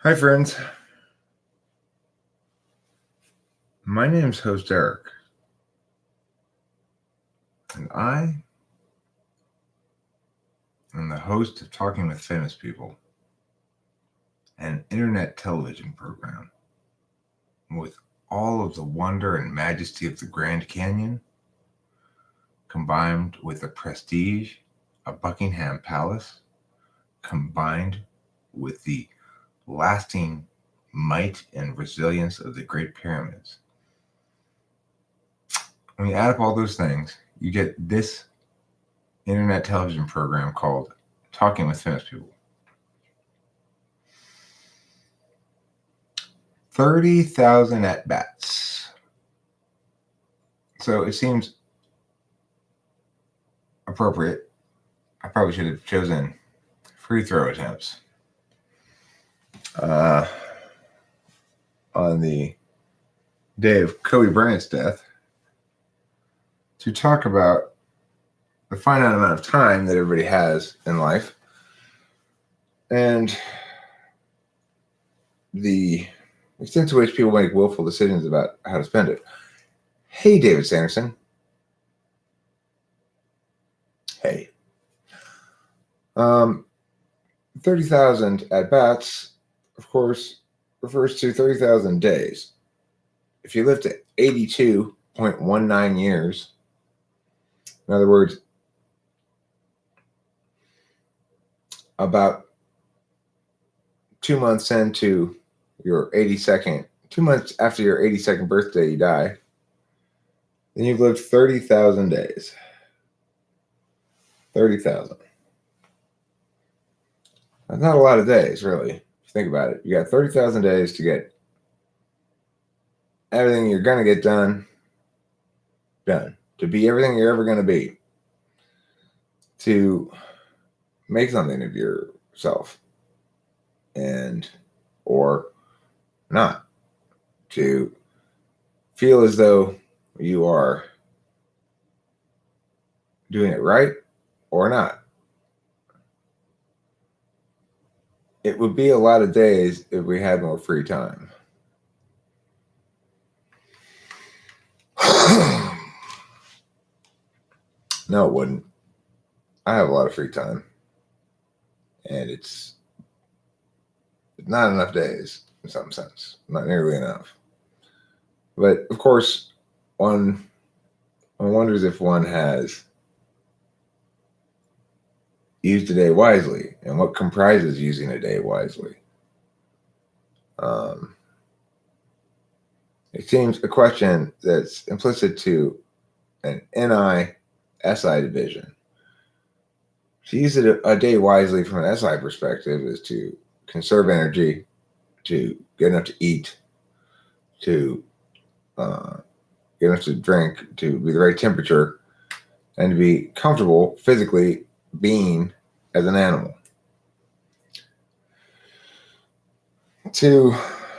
Hi, friends. My name's host Eric, and I am the host of Talking with Famous People, an internet television program with all of the wonder and majesty of the Grand Canyon, combined with the prestige of Buckingham Palace, combined with the lasting might and resilience of the Great Pyramids. When you add up all those things, you get this internet television program called Talking with Famous People. 30,000 at bats. So it seems appropriate. I probably should have chosen free throw attempts on the day of Kobe Bryant's death to talk about the finite amount of time that everybody has in life and the extent to which people make willful decisions about how to spend it. Hey, David Sanderson. Hey. 30,000 at bats, of course, refers to 30,000 days. If you live to 82.19 years, in other words, about 2 months into your 82nd, 2 months after your 82nd birthday, you die, then you've lived 30,000 days. 30,000. That's not a lot of days, really, if you think about it. You got 30,000 days to get everything you're going to get done, to be everything you're ever going to be, to make something of yourself, and or not, to feel as though you are doing it right or not. It would be a lot of days if we had more free time. No, it wouldn't. I have a lot of free time, and it's not enough days in some sense, not nearly enough. But of course, one wonders if one has used a day wisely and what comprises using a day wisely. It seems a question that's implicit to an NI-SI division. To use a day wisely from an SI perspective is to conserve energy, to get enough to eat, to get enough to drink, to be the right temperature, and to be comfortable physically being as an animal. To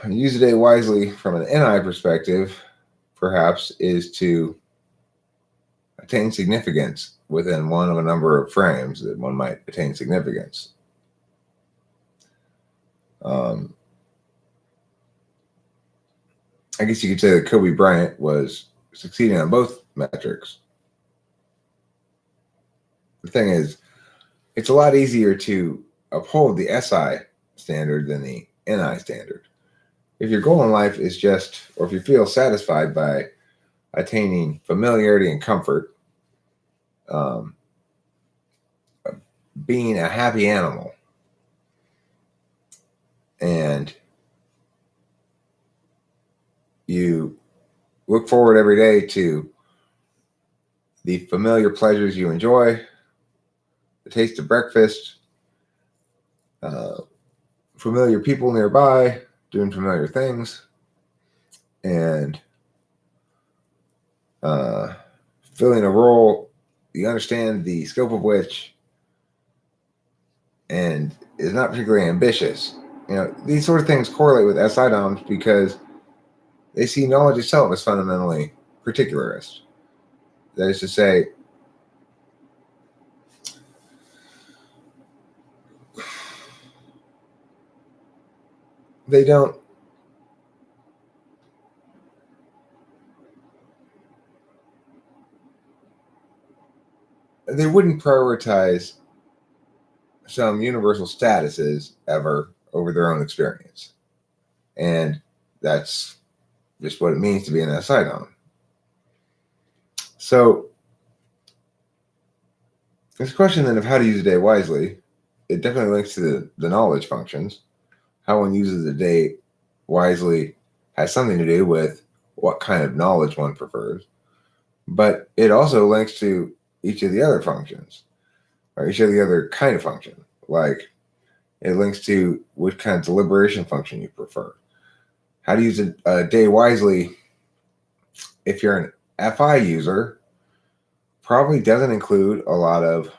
use a day wisely from an NI perspective, perhaps, is to attain significance within one of a number of frames that one might attain significance. I guess you could say that Kobe Bryant was succeeding on both metrics. The thing is, it's a lot easier to uphold the SI standard than the NI standard. If your goal in life is just, or if you feel satisfied by attaining familiarity and comfort, being a happy animal, and you look forward every day to the familiar pleasures you enjoy, the taste of breakfast, familiar people nearby, doing familiar things, and filling a role you understand the scope of which and is not particularly ambitious. These sort of things correlate with SI DOMs because they see knowledge itself as fundamentally particularist. That is to say, they don't. They wouldn't prioritize some universal statuses ever over their own experience. And that's just what it means to be an SI dom. So, this question then of how to use a day wisely, it definitely links to the knowledge functions. How one uses a day wisely has something to do with what kind of knowledge one prefers. But it also links to each of the other functions, or each of the other kind of function. Like it links to which kind of deliberation function you prefer. How to use a day wisely if you're an FI user probably doesn't include a lot of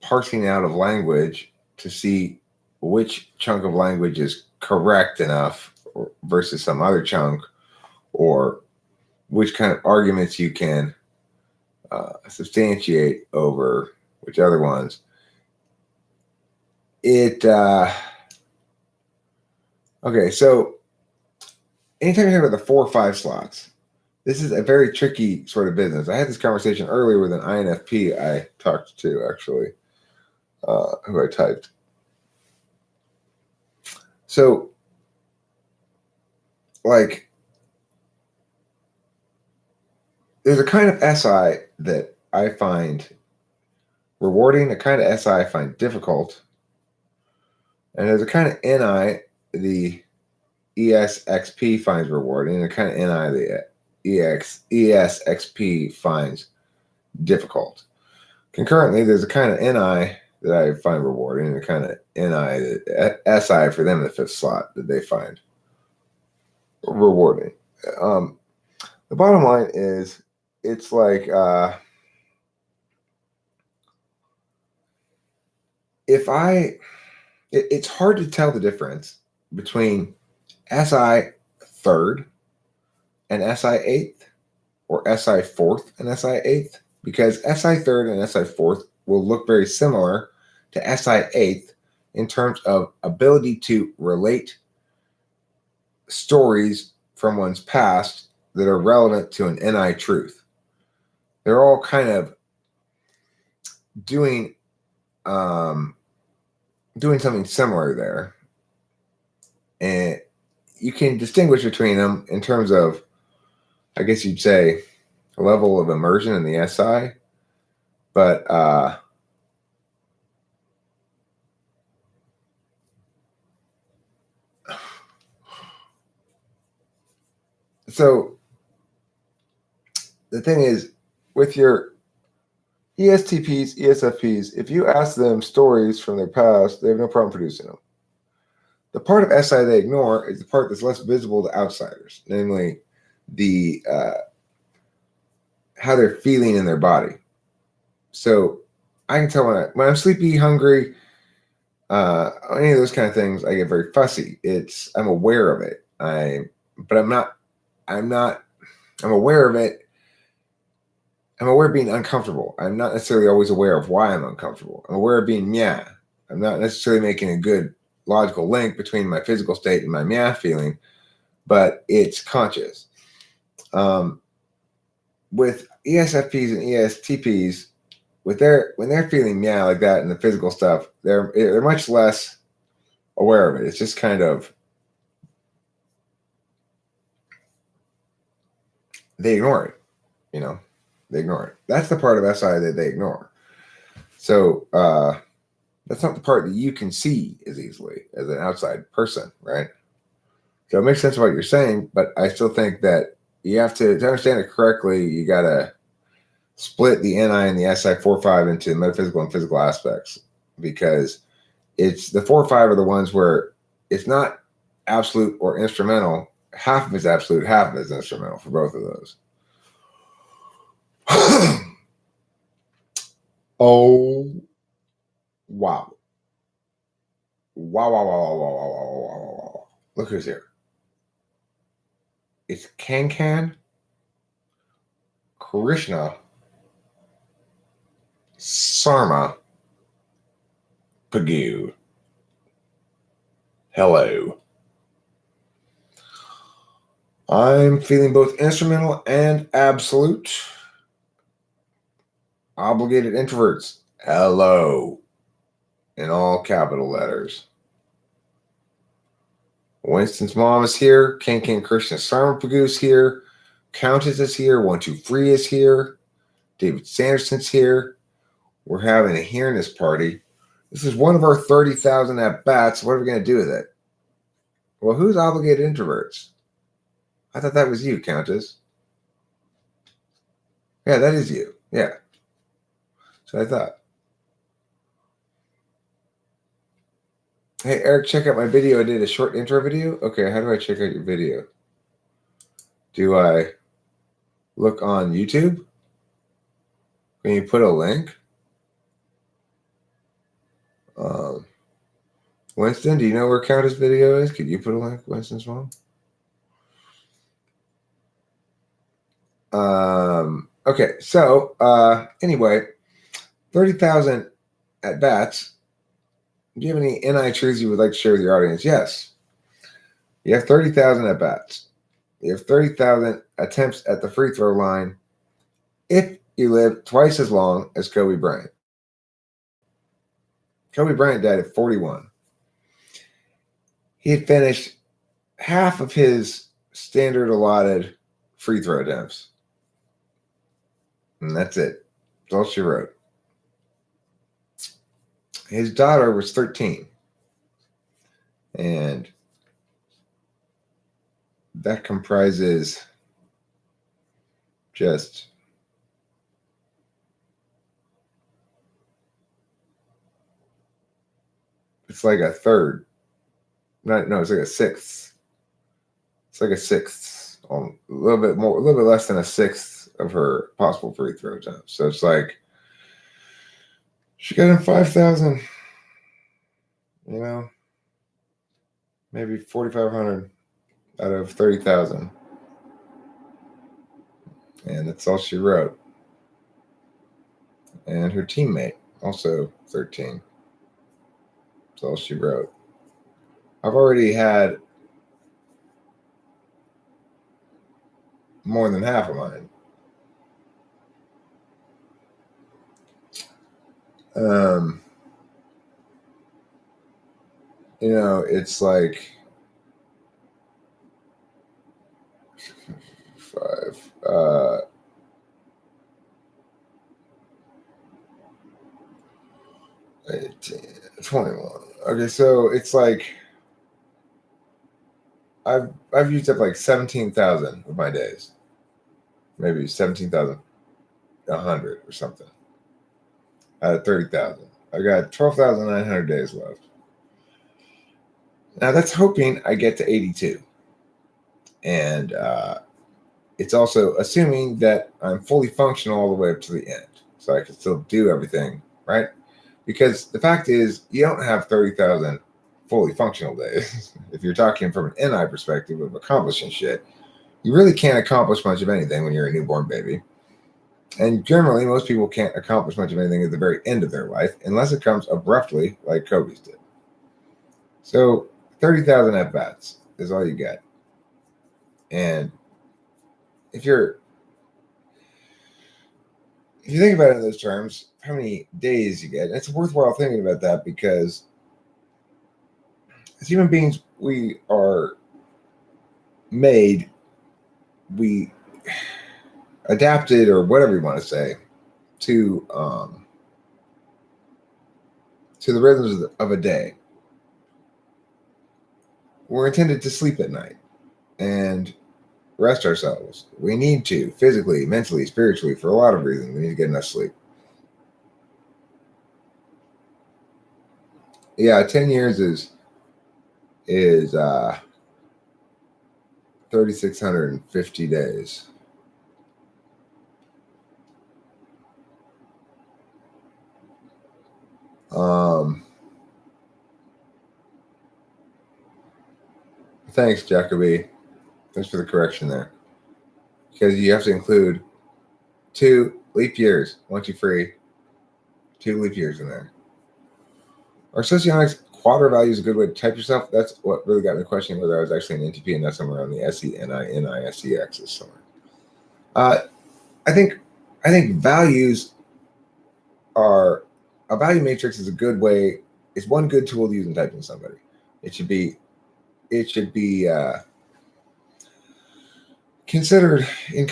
parsing out of language to see which chunk of language is correct enough versus some other chunk, or which kind of arguments you can substantiate over which other ones. Okay, so anytime you talk about the 4 or 5 slots, this is a very tricky sort of business. I had this conversation earlier with an INFP I talked to, actually, who I typed. So, like, there's a kind of SI that I find rewarding, a kind of SI I find difficult, and there's a kind of NI the ESXP finds rewarding, and a kind of NI the ESXP finds difficult. Concurrently, there's a kind of NI that I find rewarding, and a kind of NI that SI for them in the 5th slot that they find rewarding. The bottom line is, it's like it's hard to tell the difference between SI 3rd and SI 8th, or SI 4th and SI 8th, because SI 3rd and SI 4th will look very similar to SI 8th in terms of ability to relate stories from one's past that are relevant to an NI truth. They're all kind of doing something similar there, and you can distinguish between them in terms of, I guess you'd say, a level of immersion in the SI, but so the thing is, with your ESTPs, ESFPs, if you ask them stories from their past, they have no problem producing them. The part of SI they ignore is the part that's less visible to outsiders, namely the how they're feeling in their body. So I can tell when I'm sleepy, hungry, any of those kind of things, I get very fussy. I'm aware of it. I'm aware of it. I'm aware of being uncomfortable. I'm not necessarily always aware of why I'm uncomfortable. I'm aware of being meow. I'm not necessarily making a good logical link between my physical state and my meow feeling, but it's conscious. With ESFPs and ESTPs, when they're feeling meow like that in the physical stuff, they're much less aware of it. It's just kind of, they ignore it, they ignore it. That's the part of SI that they ignore. So that's not the part that you can see as easily as an outside person, right? So it makes sense what you're saying, but I still think that you have to understand it correctly. You got to split the NI and the SI 4-5 into metaphysical and physical aspects, because it's the 4-5 are the ones where it's not absolute or instrumental. Half of it's absolute, half of it's instrumental for both of those. Oh, wow. Wow. Look who's here. It's Kankan Krishna Sarma Pagu. Hello. I'm feeling both instrumental and absolute. Obligated introverts. Hello. In all capital letters. Winston's mom is here. King Krishna Sarmapagu is here. Countess is here. 123 is here. David Sanderson's here. We're having a hearing-ness party. This is one of our 30,000 at-bats. What are we going to do with it? Well, who's obligated introverts? I thought that was you, Countess. Yeah, that is you. Yeah. So I thought. Hey, Eric, check out my video. I did a short intro video. Okay, how do I check out your video? Do I look on YouTube? Can you put a link? Winston, do you know where Countess' video is? Could you put a link, Winston's mom? Okay, so anyway, 30,000 at bats. Do you have any NI truths you would like to share with your audience? Yes. You have 30,000 at bats. You have 30,000 attempts at the free throw line if you live twice as long as Kobe Bryant. Kobe Bryant died at 41. He had finished half of his standard allotted free throw attempts. And that's it. That's all she wrote. His daughter was 13. And that comprises just it's like a third. No, it's like a sixth. It's like a sixth, a little bit more, a little bit less than a sixth of her possible free throw attempts. So it's like she got in 5,000, you know, maybe 4,500 out of 30,000. And that's all she wrote. And her teammate, also 13. That's all she wrote. I've already had more than half of mine. You know, it's like 5, 18, 21. Okay, so it's like I've used up like 17,000 of my days, maybe 17,100 or something out of 30,000. I got 12,900 days left. Now that's hoping I get to 82, and it's also assuming that I'm fully functional all the way up to the end, so I can still do everything, right? Because the fact is, you don't have 30,000 fully functional days. If you're talking from an NI perspective of accomplishing shit, you really can't accomplish much of anything when you're a newborn baby. And generally, most people can't accomplish much of anything at the very end of their life unless it comes abruptly like Kobe's did. So 30,000 at-bats is all you get. And if you think about it in those terms, how many days you get, it's worthwhile thinking about that, because as human beings, we are made, we adapted, or whatever you want to say, to the rhythms of a day. We're intended to sleep at night and rest ourselves. We need to, physically, mentally, spiritually, for a lot of reasons. We need to get enough sleep. Yeah, 10 years is 3,650 days. Thanks, Jacoby. Thanks for the correction there. Because you have to include 2 leap years, 1, 2, 3, 2 leap years in there. Our socionics quadra value is a good way to type yourself. That's what really got me questioning whether I was actually an NTP and not somewhere on the SE, NI, axis somewhere. I think values are a value matrix is a good way. It's one good tool to use in typing somebody. It should be considered in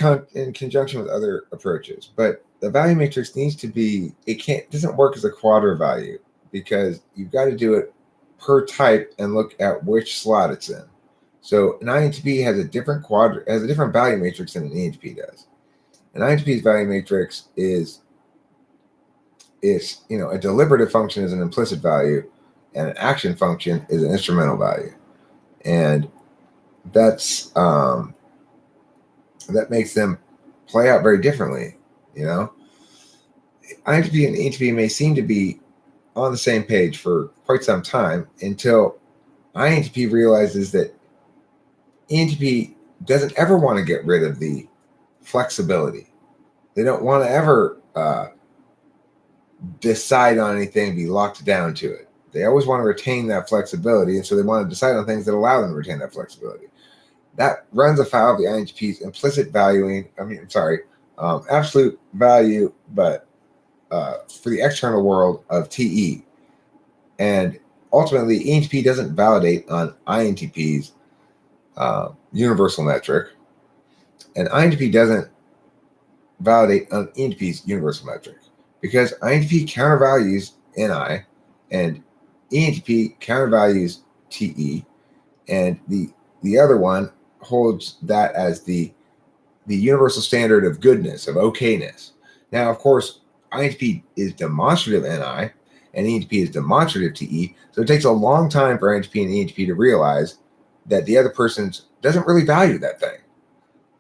conjunction with other approaches. But the value matrix needs to be. It doesn't work as a quadra value because you've got to do it per type and look at which slot it's in. So an INTP has a different value matrix than an ENTP does. An INTP's value matrix is a deliberative function is an implicit value, and an action function is an instrumental value, and that's that makes them play out very differently. INTP and ENTP may seem to be on the same page for quite some time until INTP realizes that ENTP doesn't ever want to get rid of the flexibility. They don't want to ever decide on anything, be locked down to it. They always want to retain that flexibility, and so they want to decide on things that allow them to retain that flexibility. That runs afoul of the INTP's implicit valuing. Absolute value, but for the external world of TE. And ultimately, ENTP doesn't validate on INTP's universal metric, and INTP doesn't validate on ENTP's universal metric because INTP countervalues NI and ENTP countervalues TE, and the other one holds that as the universal standard of goodness, of okayness. Now, of course, INTP is demonstrative NI and ENTP is demonstrative TE, so it takes a long time for INTP and ENTP to realize that the other person doesn't really value that thing.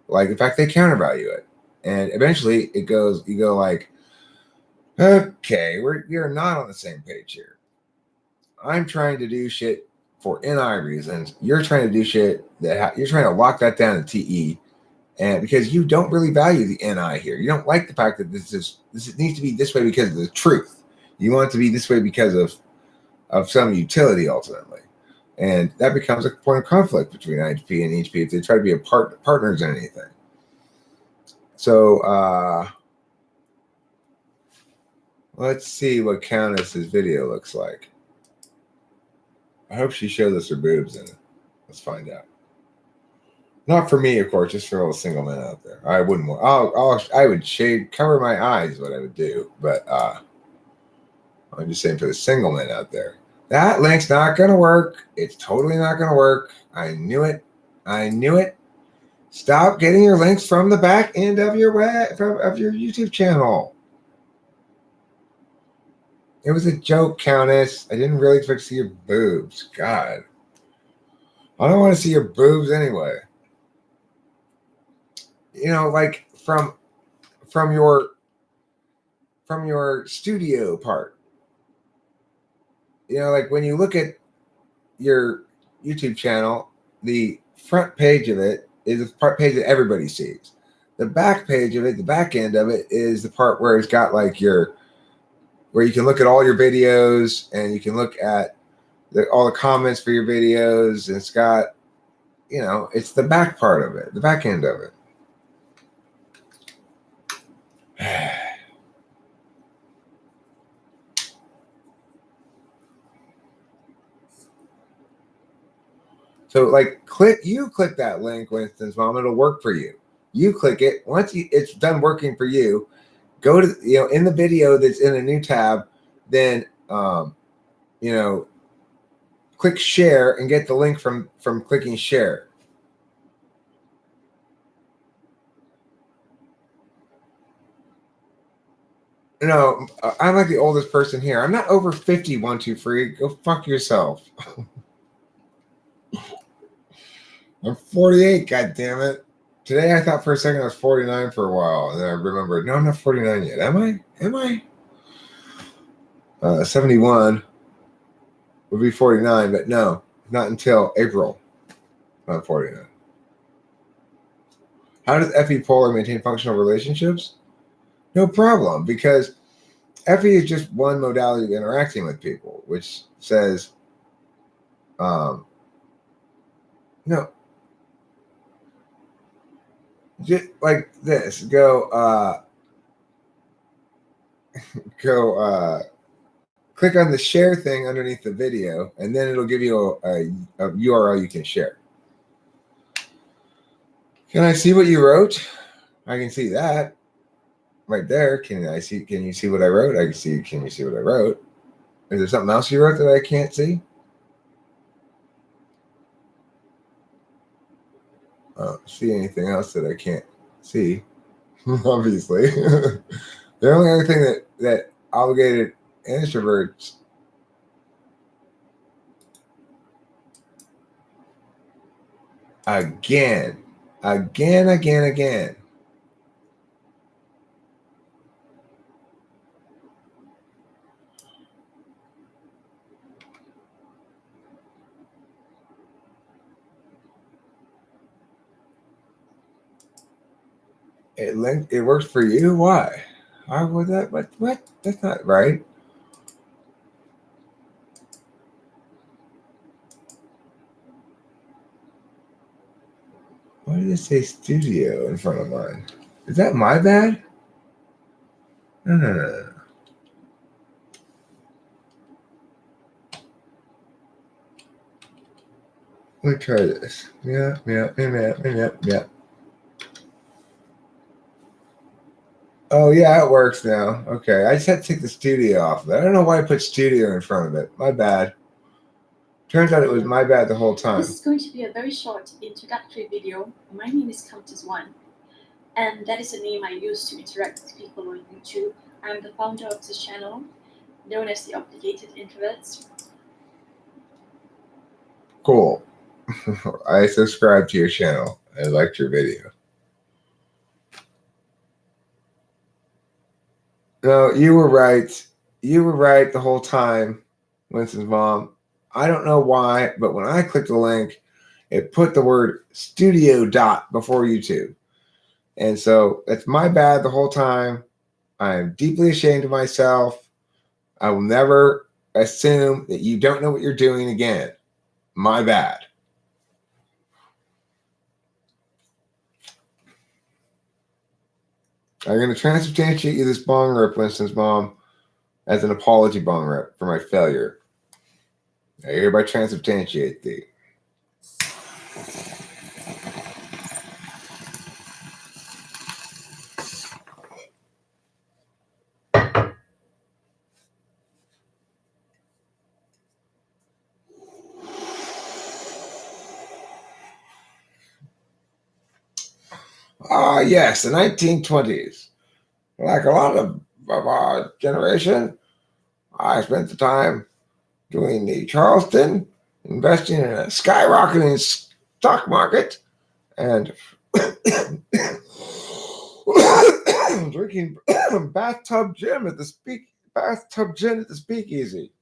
Like, in fact, they countervalue it. And eventually you go like, okay, you're not on the same page here. I'm trying to do shit for NI reasons. You're trying to do shit that you're trying to lock that down to TE. And because you don't really value the NI here. You don't like the fact that this needs to be this way because of the truth. You want it to be this way because of some utility ultimately. And that becomes a point of conflict between INTP and ENTP if they try to be partners in anything. So let's see what Countess's video looks like. I hope she shows us her boobs in it. Let's find out. Not for me, of course, just for all the single men out there. I wouldn't want. I would cover my eyes, what I would do. But I'm just saying for the single men out there, that link's not going to work. It's totally not going to work. I knew it. Stop getting your links from the back end of your YouTube channel. It was a joke, Countess. I didn't really expect to see your boobs. God. I don't want to see your boobs anyway. Like from your studio part. Like when you look at your YouTube channel, the front page of it is the part page that everybody sees. The back page of it, the back end of it, is the part where it's got like where you can look at all your videos and you can look at all the comments for your videos. And it's got, it's the back part of it, the back end of it. So like click that link, Winston's mom, it'll work for you. You click it. Once it's done working for you, go to, in the video that's in a new tab, then, click share and get the link from clicking share. I'm like the oldest person here. I'm not over 50, 1, 2, 3. Go fuck yourself. I'm 48, God damn it. Today I thought for a second I was 49 for a while, and then I remembered, no, I'm not 49 yet. Am I? 71 would be 49, but no, not until April. I'm 49. How does FE Polar maintain functional relationships? No problem, because FE is just one modality of interacting with people, which says No, just like this. Go click on the share thing underneath the video, and then it'll give you a URL you can share. Can I see what you wrote? I can see that right there. Can you see what I wrote? Can you see what I wrote? Is there something else you wrote that I can't see? I don't see anything else that I can't see. Obviously. The only other thing that obligated introverts again. It works for you? Why? Why would that? What? That's not right. Why did it say studio in front of mine? Is that my bad? No. Let me try this. Yeah. Oh yeah, it works now. Okay, I just had to take the studio off of it. I don't know why I put studio in front of it. My bad. Turns out it was my bad the whole time. This is going to be a very short introductory video. My name is Countess1, and that is the name I use to interact with people on YouTube. I'm the founder of this channel, known as the Obligated Introverts. Cool. I subscribed to your channel. I liked your video. No, you were right. You were right the whole time, Winston's mom. I don't know why, but when I clicked the link, it put the word studio dot before YouTube. And so it's my bad the whole time. I am deeply ashamed of myself. I will never assume that you don't know what you're doing again. My bad. I'm going to transubstantiate you this bong rip, Winston's mom, as an apology bong rip for my failure. I hereby transubstantiate thee. Ah, yes, the 1920s. Like a lot of our generation, I spent the time doing the Charleston, investing in a skyrocketing stock market, and drinking bathtub gin at the speakeasy.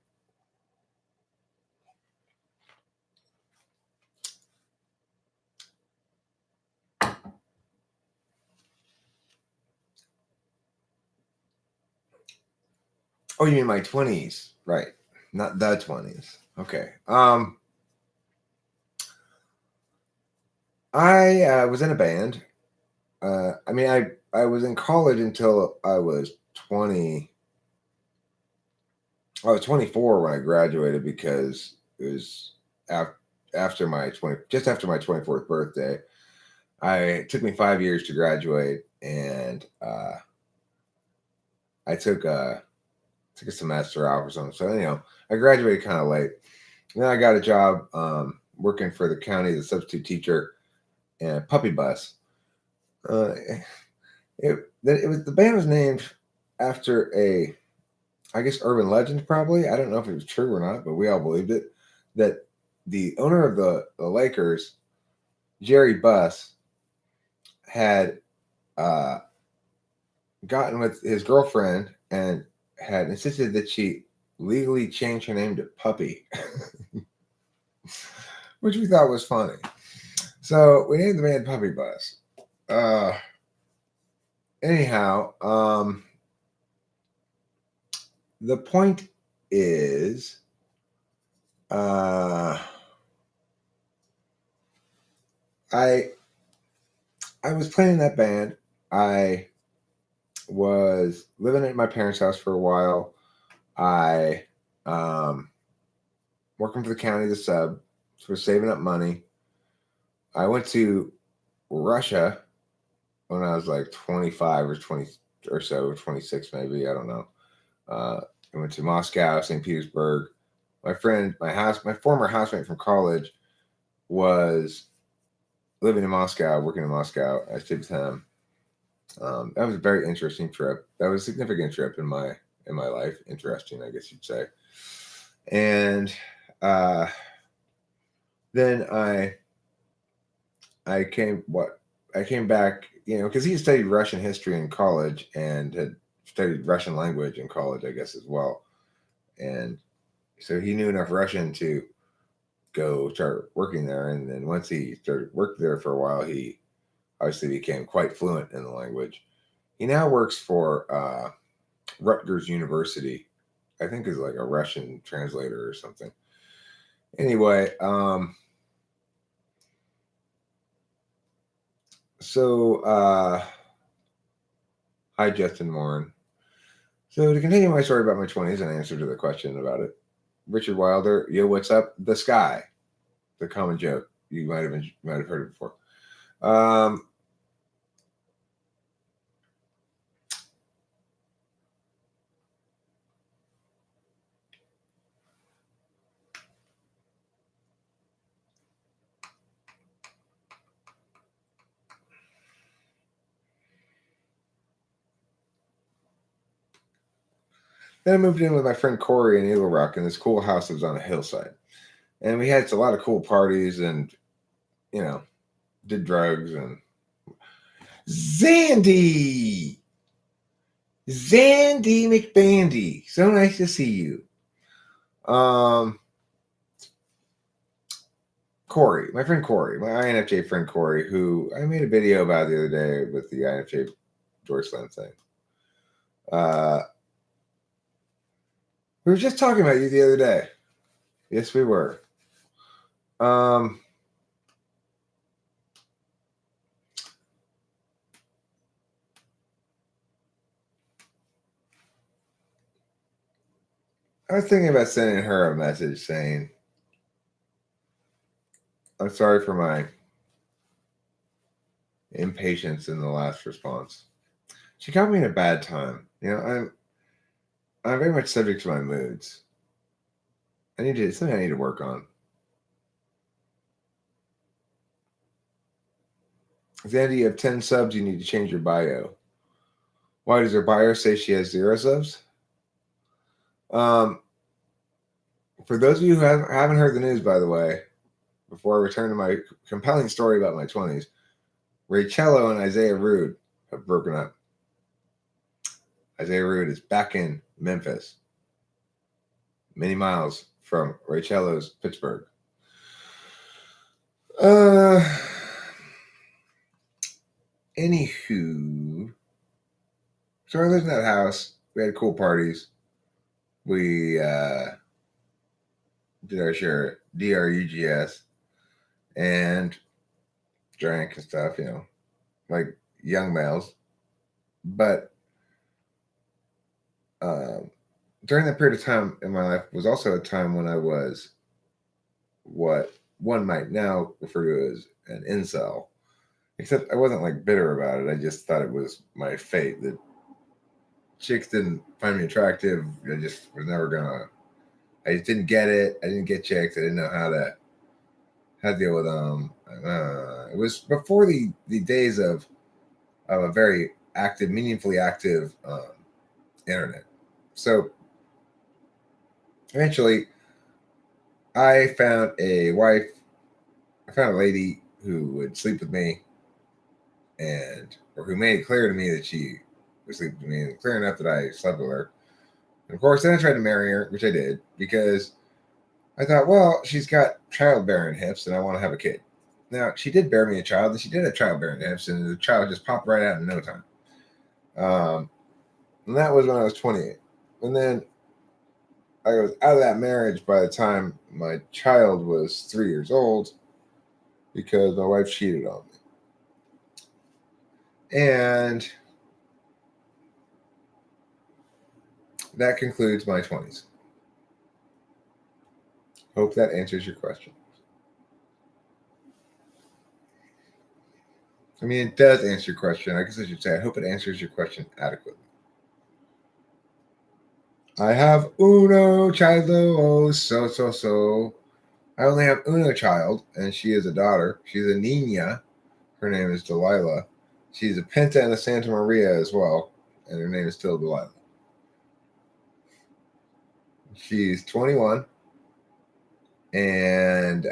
Oh, you mean my 20s, right? Not the 20s. Okay. I was in a band. I was in college until I was 20. I was 24 when I graduated because it was after my 24th birthday. It took me 5 years to graduate, and I took a semester off or something. So I graduated kind of late. And then I got a job working for the county as a substitute teacher in a puppy bus. The band was named after I guess urban legend, probably. I don't know if it was true or not, but we all believed it. That the owner of the Lakers, Jerry Buss, had gotten with his girlfriend and had insisted that she legally change her name to Puppy, which we thought was funny. So we named the band Puppy Bus. Anyhow, the point is, I was playing in that band. I was living at my parents' house for a while. I working for the county, the sub, for saving up money. I went to Russia when I was like 25 or 20 or so, 26 maybe, I don't know. I went to Moscow, St. Petersburg. My former housemate from college was living in Moscow, working in Moscow. I stayed with him. That was a very interesting trip. That was a significant trip in my life. Interesting, I guess you'd say. And then I came back, because he studied Russian history in college and had studied Russian language in college, I guess, as well. And so he knew enough Russian to go start working there. And then once he started working there for a while, he obviously became quite fluent in the language. He now works for Rutgers University, I think is like a Russian translator or something. Anyway, hi, Justin Morin. So to continue my story about my 20s and answer to the question about it, Richard Wilder, yo, what's up? The sky, the common joke. You might have heard it before. Then I moved in with my friend Corey in Eagle Rock in this cool house that was on a hillside. And we had a lot of cool parties and, did drugs and Zandy McBandy. So nice to see you. Corey, my friend Corey, my INFJ friend Corey, who I made a video about the other day with the INFJ Deutschland thing. We were just talking about you the other day. Yes, we were. I was thinking about sending her a message saying, I'm sorry for my impatience in the last response. She caught me in a bad time. I'm very much subject to my moods. Something I need to work on. Zandy, you have 10 subs, you need to change your bio. Why does her bio say she has 0 subs? For those of you who haven't heard the news, by the way, before I return to my compelling story about my 20s, Rachello and Isaiah Rude have broken up. Isaiah Rude is back in Memphis, many miles from Rachello's Pittsburgh. Anywho, so I lived in that house. We had cool parties. We did our share of DRUGS and drank and stuff, like young males. But during that period of time in my life was also a time when I was what one might now refer to as an incel. Except I wasn't like bitter about it. I just thought it was my fate that chicks didn't find me attractive. I just was never gonna. I just didn't get it. I didn't get chicks. I didn't know how to deal with them. It was before the days of a very active, meaningfully active internet. So eventually, I found a wife. I found a lady who would sleep with me, or who made it clear to me that she would sleep with me, and clear enough that I slept with her. And of course, then I tried to marry her, which I did, because I thought, well, she's got childbearing hips, and I want to have a kid. Now, she did bear me a child, and she did have childbearing hips, and the child just popped right out in no time. And that was when I was 28. And then I was out of that marriage by the time my child was 3 years old. because my wife cheated on me. And that concludes my 20s. Hope that answers your question. I mean, it does answer your question. I guess I should say, I hope it answers your question adequately. I have uno childlo, oh, so. I only have uno child, and she is a daughter. She's a niña. Her name is Delilah. She's a Pinta and a Santa Maria as well, and her name is still Delilah. She's 21, and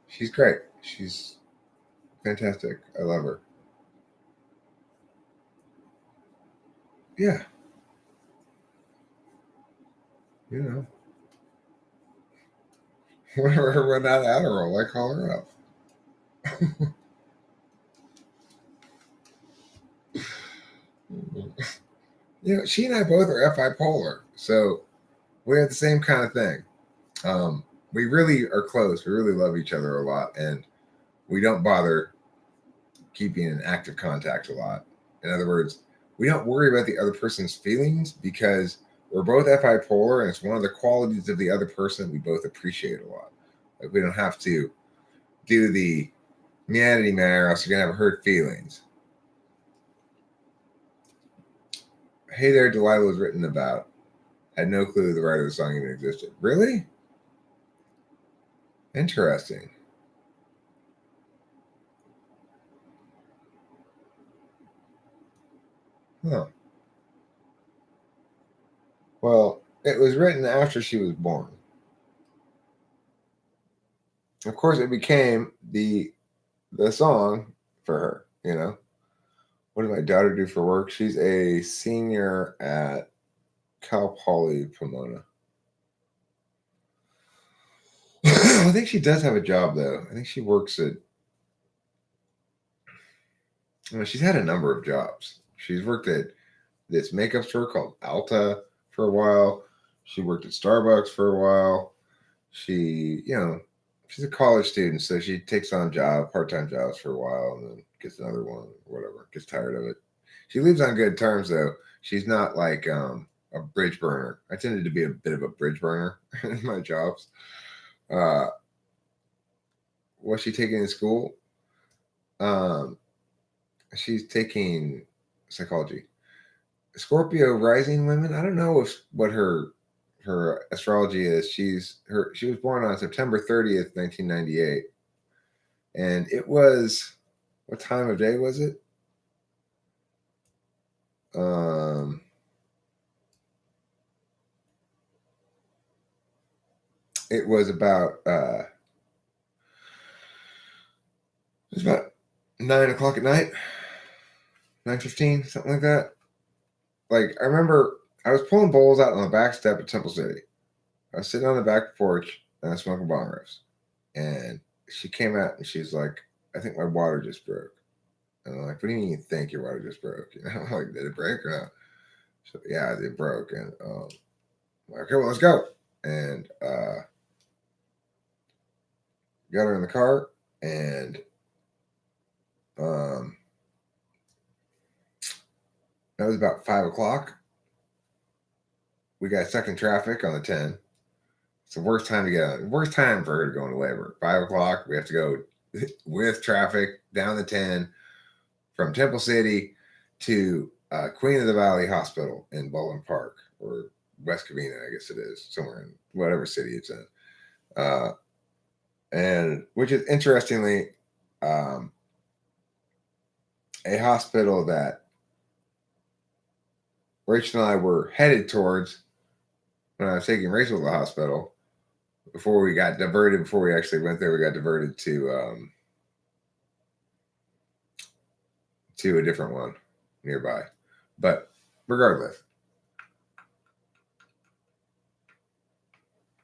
she's great. She's fantastic. I love her. Yeah. You know. Whenever I run out of Adderall, I call her up. You know, she and I both are FI polar, so we have the same kind of thing. We really are close. We really love each other a lot, and we don't bother keeping in active contact a lot. In other words, we don't worry about the other person's feelings because we're both FI polar, and it's one of the qualities of the other person we both appreciate a lot. Like we don't have to do the meanity manner, else you're gonna have hurt feelings. Hey There, Delilah was written about. Had no clue the writer of the song even existed. Really? Interesting. Huh. Well, it was written after she was born. Of course, it became the song for her. You know, what did my daughter do for work? She's a senior at Cal Poly Pomona. I think she does have a job though. I think she works at. Well, she's had a number of jobs. She's worked at this makeup store called Alta for a while. She worked at Starbucks for a while. She, she's a college student, so she takes on part-time jobs for a while, and then gets another one, or whatever. Gets tired of it. She leaves on good terms, though. She's not like a bridge burner. I tended to be a bit of a bridge burner in my jobs. What's she taking in school? She's taking psychology. Scorpio rising women. I don't know what her astrology is. She was born on September 30th, 1998. And it was, what time of day was it? It was about 9 o'clock at night, 9:15, something like that. Like I remember I was pulling bowls out on the back step at Temple City. I was sitting on the back porch and I was smoking bong rips. And she came out and she's like, I think my water just broke. And I'm like, what do you mean you think your water just broke? You know, like, did it break or not? So yeah, it broke. And I'm like, okay, well, let's go. And got her in the car and that was about 5 o'clock. We got stuck in traffic on the 10. It's the worst time to get out. Worst time for her to go into labor. 5 o'clock. We have to go with traffic down the 10 from Temple City to Queen of the Valley Hospital in Baldwin Park, or West Covina, I guess it is, somewhere in whatever city it's in. And which is interestingly a hospital that Rachel and I were headed towards when I was taking Rachel to the hospital. Before we got diverted, before we actually went there, we got diverted to a different one nearby. But regardless.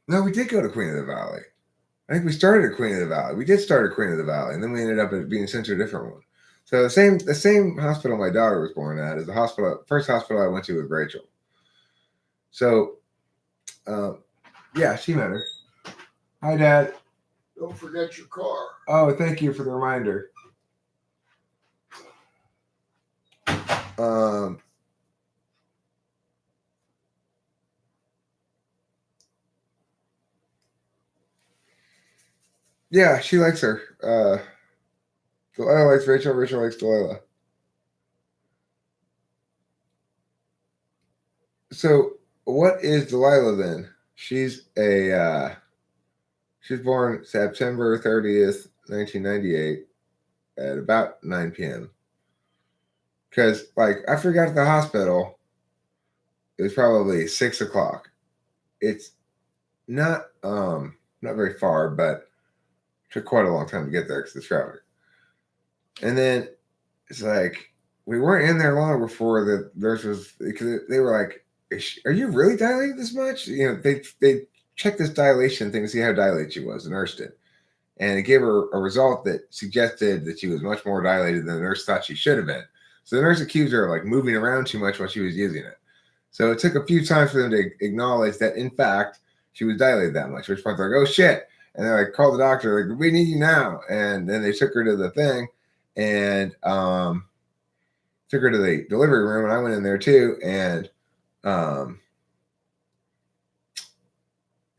No, we did go to Queen of the Valley. I think we started at Queen of the Valley. We did start at Queen of the Valley, and then we ended up being sent to a different one. So the same hospital my daughter was born at is the first hospital I went to with Rachel. So, yeah, she met her. Hi, Dad. Don't forget your car. Oh, thank you for the reminder. Yeah, she likes her. Delilah likes Rachel. Rachel likes Delilah. So, what is Delilah then? She's she's born September 30th, 1998, at about 9 p.m. Because, like, after we got to the hospital, it was probably 6 o'clock. It's not very far, but took quite a long time to get there because of the traffic. And then it's like we weren't in there long before the nurse was, because they were like, "Are you really dilated this much?" You know, they checked this dilation thing to see how dilated she was. The nurse did, and it gave her a result that suggested that she was much more dilated than the nurse thought she should have been. So the nurse accused her of like moving around too much while she was using it. So it took a few times for them to acknowledge that in fact she was dilated that much. Which point they're like, "Oh shit!" And they're like, "Call the doctor! Like, we need you now!" And then they took her to the thing, and took her to the delivery room, and I went in there too, and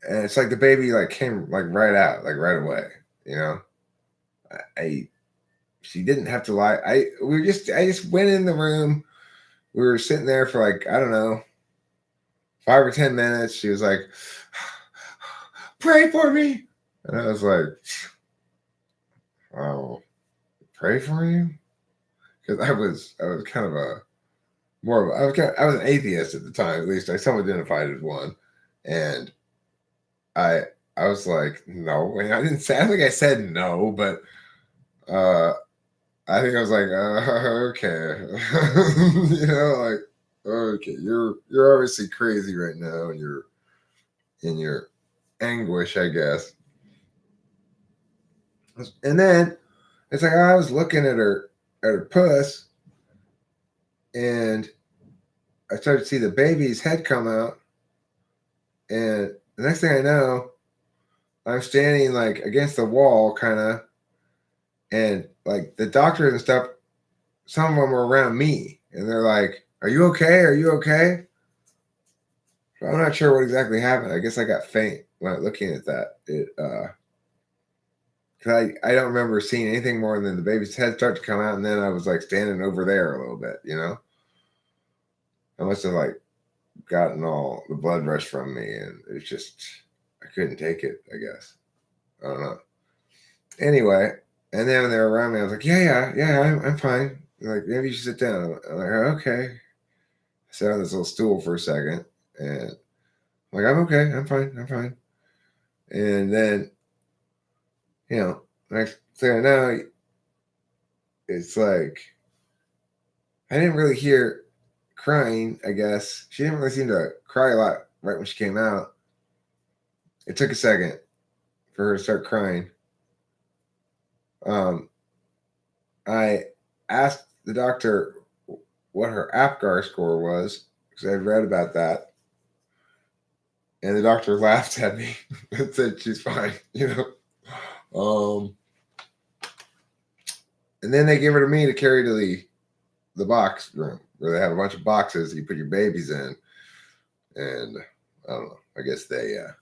it's like the baby like came like right out, like right away, you know. She didn't have to lie. I just went in the room. We were sitting there for like, I don't know, 5 or 10 minutes. She was like, "Pray for me," and I was like, "Oh, pray for you," because I was kind of a more of I was an atheist at the time. At least I self-identified as one, and I I was like, no. And I didn't say. I think I said no, but I think I was like, okay, you know, like, okay, you're obviously crazy right now, and you're in your anguish, I guess. And then it's like I was looking at her puss, and I started to see the baby's head come out, and the next thing I know, I'm standing like against the wall, kind of, and like the doctors and stuff, some of them were around me, and they're like, "Are you okay? Are you okay?" So I'm not sure what exactly happened. I guess I got faint when looking at that. Cause I don't remember seeing anything more than the baby's head start to come out, and then I was like standing over there a little bit, you know. I must have like gotten all the blood rush from me, and it's just I couldn't take it. I guess I don't know. Anyway, and then when they were around me, I was like, yeah, I'm fine. They're like, maybe you should sit down. I'm like, okay. I sat on this little stool for a second, and I'm like, I'm okay, I'm fine. And then, you know, next thing I know, it's like I didn't really hear crying. I guess she didn't really seem to cry a lot right when she came out. It took a second for her to start crying. Um, I asked the doctor what her APGAR score was because I'd read about that, and the doctor laughed at me and said she's fine, you know. And then they gave her to me to carry to the box room where they have a bunch of boxes you put your babies in, and I don't know. I guess they're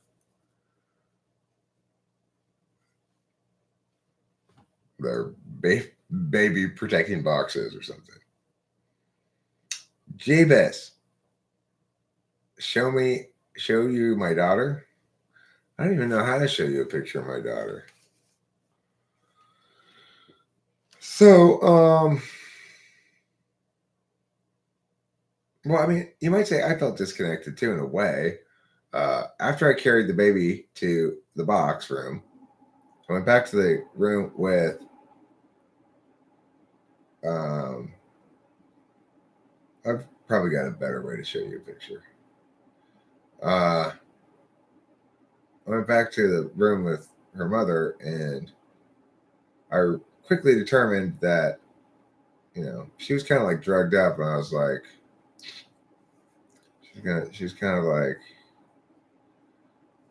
baby protecting boxes or something. Jabez, show you my daughter. I don't even know how to show you a picture of my daughter. So, well, I mean, you might say I felt disconnected too in a way. After I carried the baby to the box room, I went back to the room with I've probably got a better way to show you a picture. I went back to the room with her mother, and I quickly determined that, you know, she was kind of like drugged up, and I was like, she's kind of like,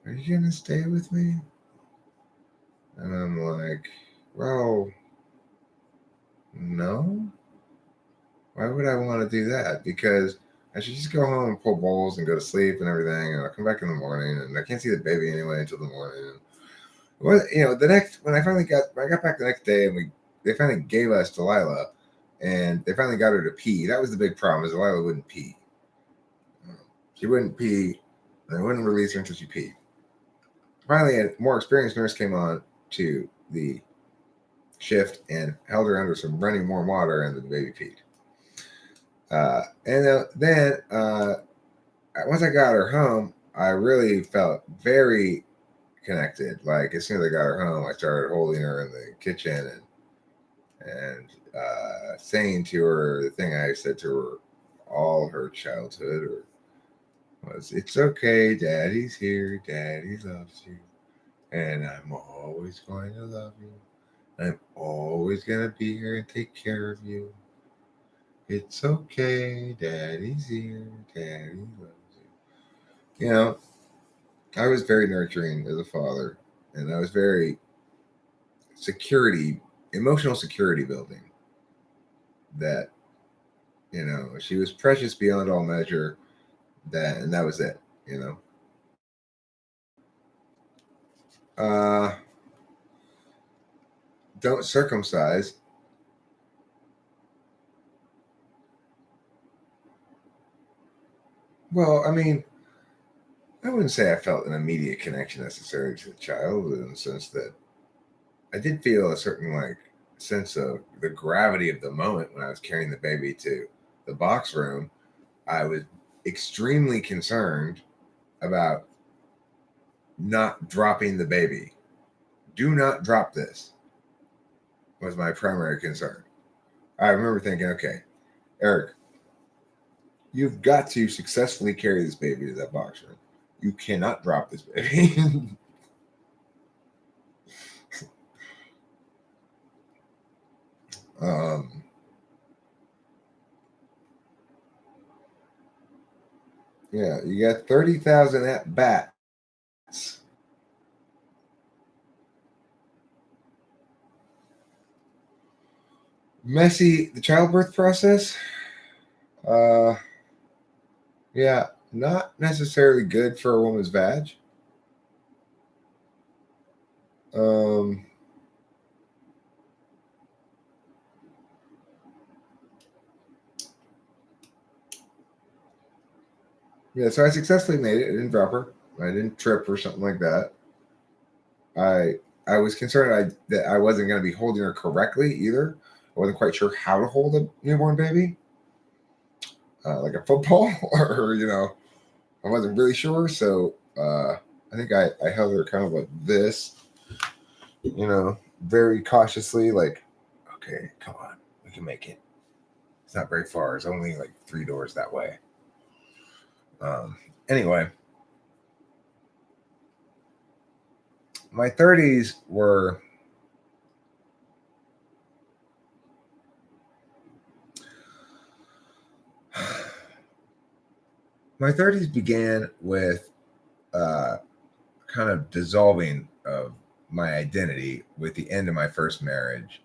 "Are you gonna stay with me?" And I'm like, well, no. Why would I want to do that? Because I should just go home and pull bowls and go to sleep and everything, and I'll come back in the morning, and I can't see the baby anyway until the morning. Well, the next when I got back the next day, and they finally gave us Delilah, and they finally got her to pee. That was the big problem, is Delilah wouldn't pee. She wouldn't pee. They wouldn't release her until she peed. Finally, a more experienced nurse came on to the shift and held her under some running warm water, and the baby peed. Then once I got her home, I really felt very connected. Like as soon as I got her home, I started holding her in the kitchen and saying to her the thing I said to her all her childhood was, "It's okay, Daddy's here. Daddy loves you, and I'm always going to love you. I'm always going to be here and take care of you. It's okay, Daddy's here. Daddy loves you." I was very nurturing as a father, and I was very emotional security building. That she was precious beyond all measure. That was it. Uh, don't circumcise. Well, I mean, I wouldn't say I felt an immediate connection necessarily to the child, in the sense that I did feel a certain sense of the gravity of the moment when I was carrying the baby to the box room. I was extremely concerned about not dropping the baby. Do not drop this was my primary concern. I remember thinking, okay, Eric, you've got to successfully carry this baby to that box room. You cannot drop this baby. Yeah, you got 30,000 at bats. Messy, the childbirth process. Yeah, not necessarily good for a woman's vag. Um, yeah, so I successfully made it. I didn't drop her. I didn't trip or something like that. I was concerned that I wasn't going to be holding her correctly either. I wasn't quite sure how to hold a newborn baby, like a football, or I wasn't really sure. So I think I held her kind of like this, very cautiously, like, okay, come on, we can make it. It's not very far. It's only like 3 doors that way. Anyway, my 30s were my 30s began with kind of dissolving of my identity with the end of my first marriage,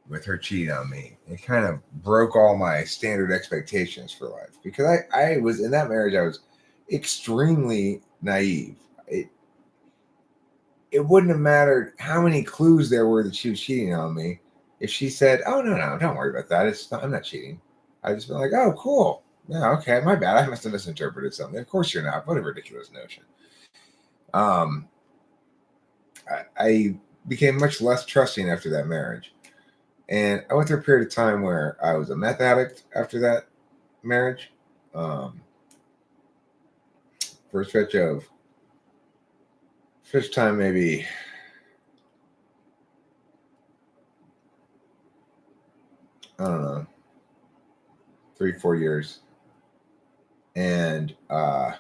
with her cheating on me. It kind of broke all my standard expectations for life, because I was in that marriage. I was extremely naive. It wouldn't have mattered how many clues there were that she was cheating on me. If she said, "Oh, no, don't worry about that. I'm not cheating," I'd just be like, "Oh, cool. Yeah, okay, my bad. I must have misinterpreted something. Of course you're not. What a ridiculous notion." Um, I became much less trusting after that marriage. And I went through a period of time where I was a meth addict after that marriage. Um, for a stretch time, maybe, I don't know, 3-4 years. And I'm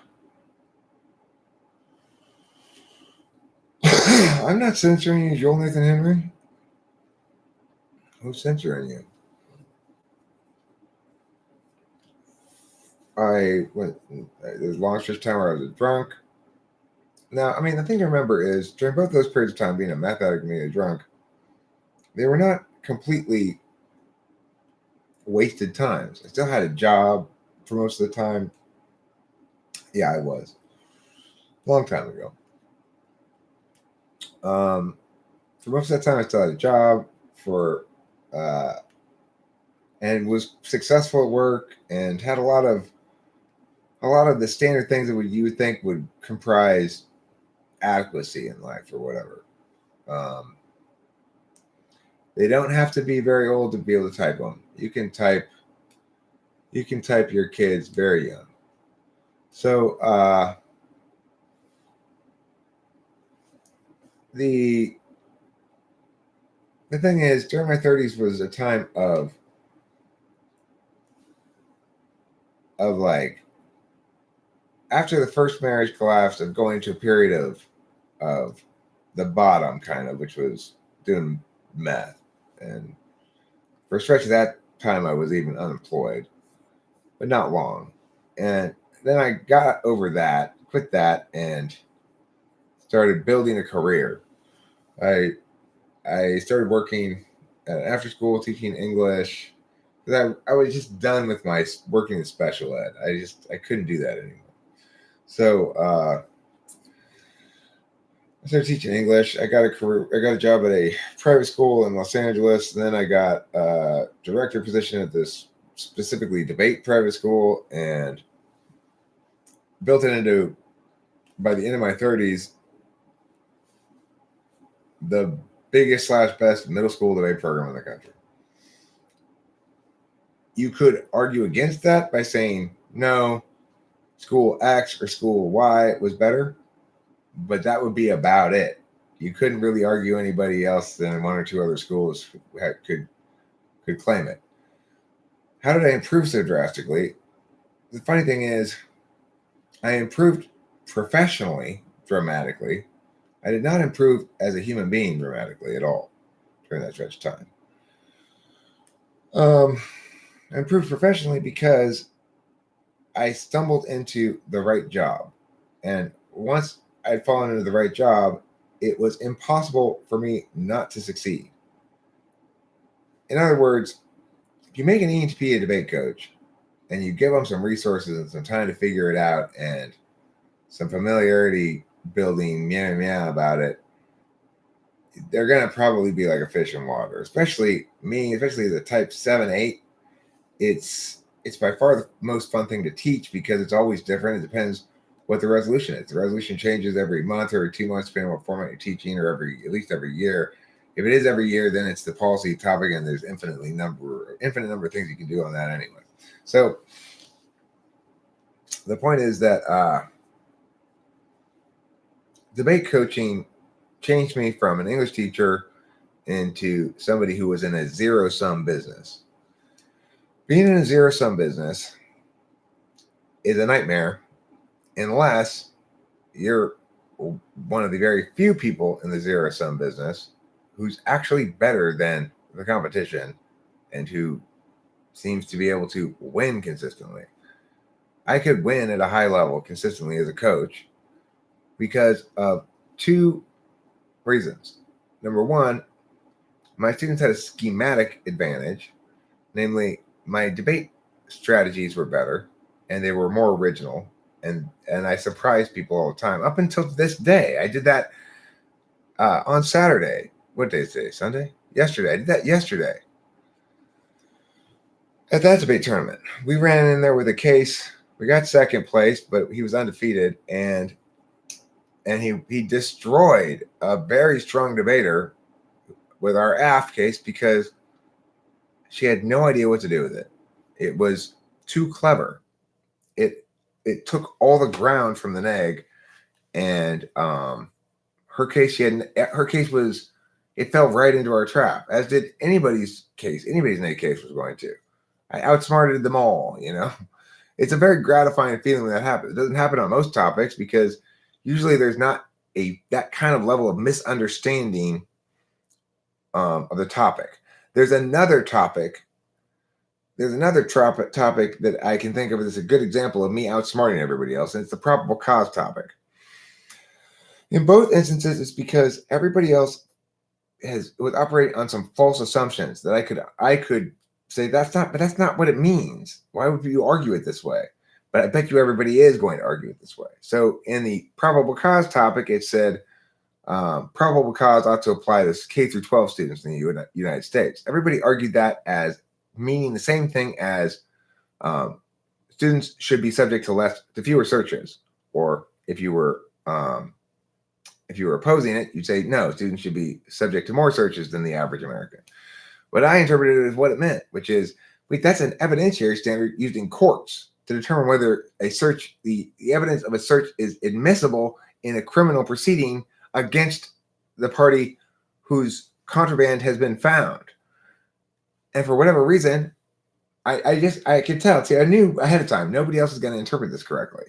not censoring you, Joel Nathan Henry. Who's censoring you? There was a long stretch of time where I was a drunk. Now, I mean, the thing to remember is during both those periods of time, being a meth addict and being a drunk, they were not completely wasted times. I still had a job for most of the time. Yeah, I was. Long time ago. For most of that time, I still had a job for, uh, and was successful at work and had a lot of the standard things that you would think would comprise adequacy in life or whatever. Um, they don't have to be very old to be able to type them. You can type your kids very young. So the the thing is, during my 30s was a time of like after the first marriage collapsed, of going to a period of the bottom kind of, which was doing meth, and for a stretch of that time I was even unemployed, but not long. And then I got over that, quit that, and started building a career. I I started working after school teaching English because I was just done with my working in special ed. I couldn't do that anymore. So I started teaching English. I got a career. I got a job at a private school in Los Angeles. And then I got a director position at this specifically debate private school, and built it into, by the end of my 30s, the biggest slash best middle school debate program in the country. You could argue against that by saying no, school X or school Y was better, but that would be about it. You couldn't really argue anybody else than one or two other schools could claim it. How did I improve so drastically? The funny thing is, I improved professionally dramatically. I did not improve as a human being dramatically at all during that stretch of time. I improved professionally because I stumbled into the right job. And once I'd fallen into the right job, it was impossible for me not to succeed. In other words, if you make an E&P a debate coach and you give them some resources and some time to figure it out and some familiarity building meow about it, they're going to probably be like a fish in water. Especially me, especially the type 7-8. It's by far the most fun thing to teach because it's always different. It depends what the resolution is. The resolution changes every month or every 2 months, depending on what format you're teaching, or at least every year. If it is every year, then it's the policy topic, and there's infinite number of things you can do on that anyway. So the point is that debate coaching changed me from an English teacher into somebody who was in a zero-sum business. Being in a zero-sum business is a nightmare unless you're one of the very few people in the zero-sum business who's actually better than the competition and who seems to be able to win consistently. I could win at a high level consistently as a coach because of two reasons. Number one, my students had a schematic advantage, namely my debate strategies were better and they were more original, and I surprised people all the time up until this day. I did that on Saturday. What day is today? Sunday? Yesterday. I did that yesterday at that debate tournament. We ran in there with a case. We got second place, but he was undefeated, and he destroyed a very strong debater with our AF case because she had no idea what to do with it. It was too clever. It took all the ground from the neg, and her case was, it fell right into our trap, as did anybody's neg case was going to. I outsmarted them all. It's a very gratifying feeling when that happens. It doesn't happen on most topics because usually there's not that kind of level of misunderstanding of the topic. There's another topic that I can think of as a good example of me outsmarting everybody else, and it's the probable cause topic. In both instances, it's because everybody else was operating on some false assumptions that I could say that's not what it means. Why would you argue it this way? But I bet you everybody is going to argue it this way. So in the probable cause topic, it said probable cause ought to apply to K through 12 students in the United States. Everybody argued that as meaning the same thing as students should be subject to fewer searches, or if you were opposing it, you'd say no, students should be subject to more searches than the average American. What I interpreted it as what it meant, which is, wait, that's an evidentiary standard used in courts to determine whether the evidence of a search is admissible in a criminal proceeding against the party whose contraband has been found. And for whatever reason, I could tell. See, I knew ahead of time nobody else is going to interpret this correctly.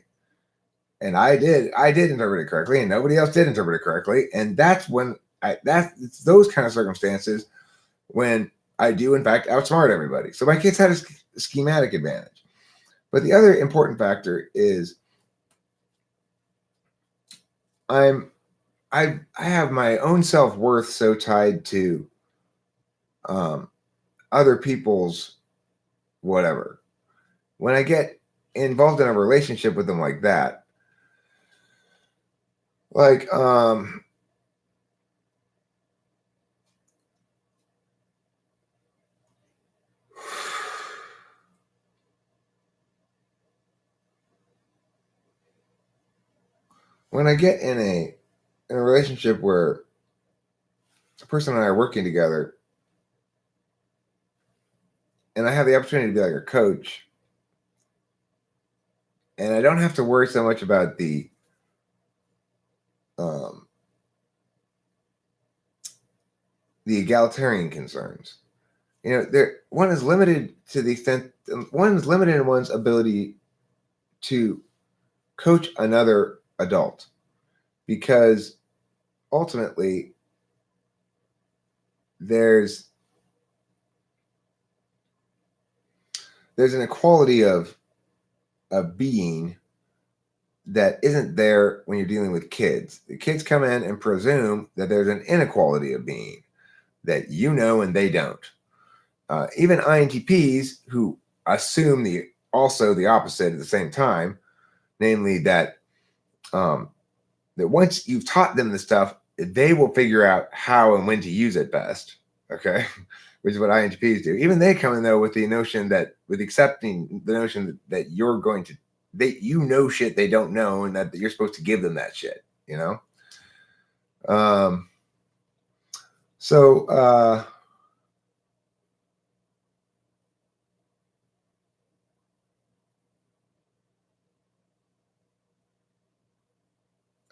And I did interpret it correctly, and nobody else did interpret it correctly. And that's when it's those kind of circumstances when I do in fact outsmart everybody. So my kids had a schematic advantage. But the other important factor is I have my own self-worth so tied to other people's whatever. When I get involved in a relationship with them like that, like when I get in a relationship where the person and I are working together, and I have the opportunity to be like a coach, and I don't have to worry so much about the egalitarian concerns. One is limited to the extent one is limited in one's ability to coach another adult, because ultimately there's an equality of being that isn't there when you're dealing with kids. The kids come in and presume that there's an inequality of being that and they don't. Even INTPs who assume also the opposite at the same time, namely that that once you've taught them the stuff, they will figure out how and when to use it best. Okay, which is what INTPs do. Even they come in though with accepting the notion that you're going to shit they don't know, and that you're supposed to give them that shit.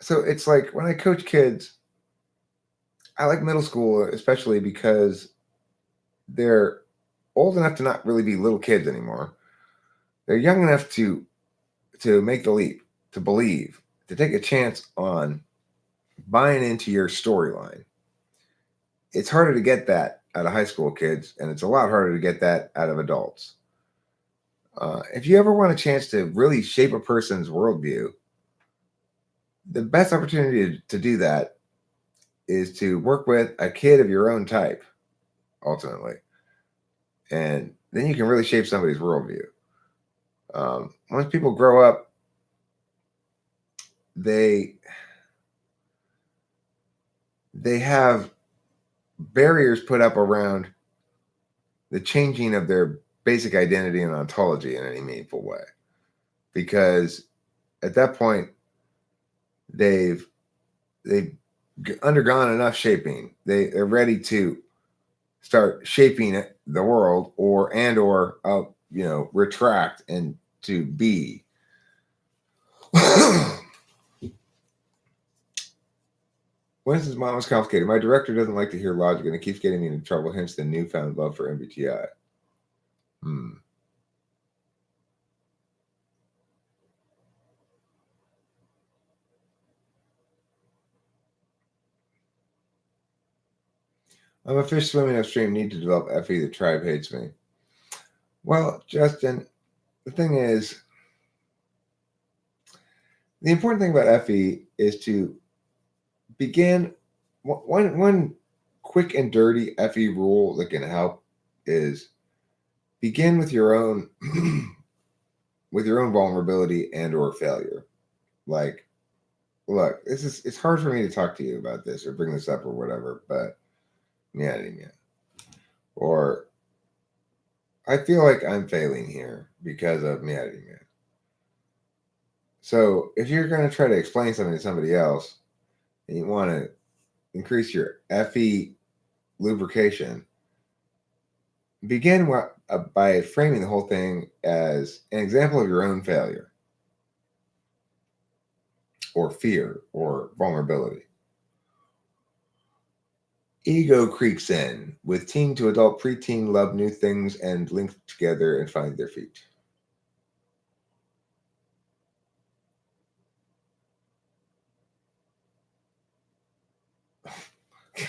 So it's like when I coach kids, I like middle school especially because they're old enough to not really be little kids anymore. They're young enough to make the leap, to believe, to take a chance on buying into your storyline. It's harder to get that out of high school kids, and it's a lot harder to get that out of adults. If you ever want a chance to really shape a person's worldview, the best opportunity to do that is to work with a kid of your own type, ultimately. And then you can really shape somebody's worldview. Once people grow up, they have barriers put up around the changing of their basic identity and ontology in any meaningful way, because at that point they've undergone enough shaping. They're ready to start shaping the world, or retract and to be. When is Mama's complicated? My director doesn't like to hear logic, and it keeps getting me into trouble, hence the newfound love for MBTI. I'm a fish swimming upstream, need to develop FE. The tribe hates me. Well, Justin, the thing is, the important thing about FE is to begin one quick and dirty FE rule that can help is begin with your own with your own vulnerability and or failure. Like, look, it's hard for me to talk to you about this or bring this up or whatever, but yeah. Or I feel like I'm failing here because of me. So if you're going to try to explain something to somebody else and you want to increase your FE lubrication, begin by framing the whole thing as an example of your own failure or fear or vulnerability. Ego creeps in with teen to adult preteen love new things and link together and find their feet.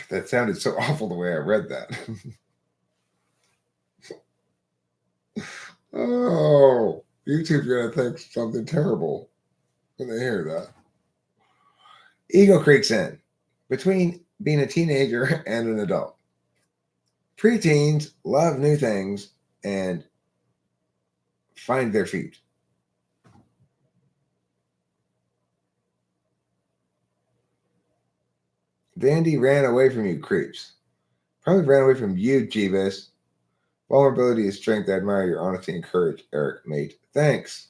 That sounded so awful the way I read that. Oh, YouTube's going to think something terrible when they hear that. Ego creeps in between being a teenager and an adult. Preteens love new things and find their feet. Vandy ran away from you, creeps. Probably ran away from you, Jeebus. Vulnerability is strength. I admire your honesty and courage, Eric, mate. Thanks,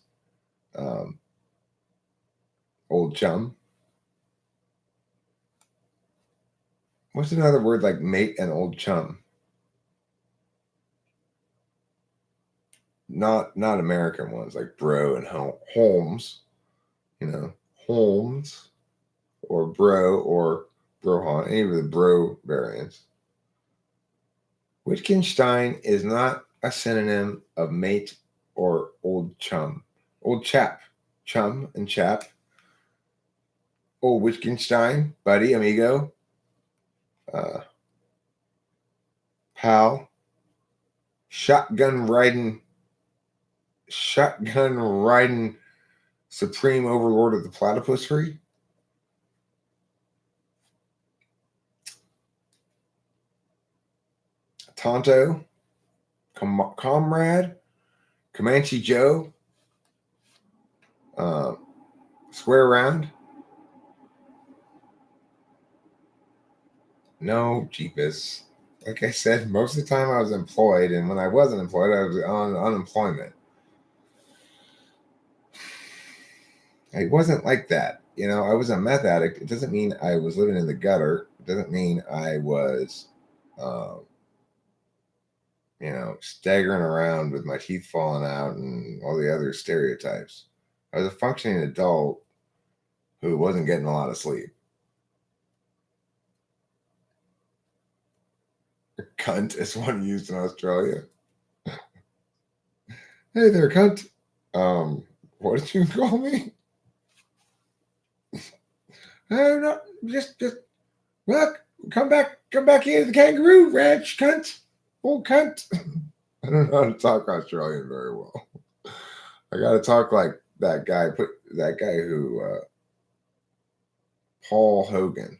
old chum. What's another word like mate and old chum? Not American ones like bro and Holmes. You know, Holmes or bro or brohan, any of the bro variants. Wittgenstein is not a synonym of mate or old chum. Old chap. Chum and chap. Old Wittgenstein, buddy, amigo, pal, shotgun riding, supreme overlord of the platypussery. Tonto, comrade, Comanche Joe, square round. No, Jeepus. Like I said, most of the time I was employed, and when I wasn't employed, I was on unemployment. It wasn't like that. You know, I was a meth addict. It doesn't mean I was living in the gutter. It doesn't mean I was, you know, staggering around with my teeth falling out and all the other stereotypes. I was a functioning adult who wasn't getting a lot of sleep. Cunt is one used in Australia. Hey there, cunt. What did you call me? No, just look, come back here to the kangaroo ranch, cunt. Old cunt. I don't know how to talk Australian very well. I got to talk like that guy. Who Paul Hogan.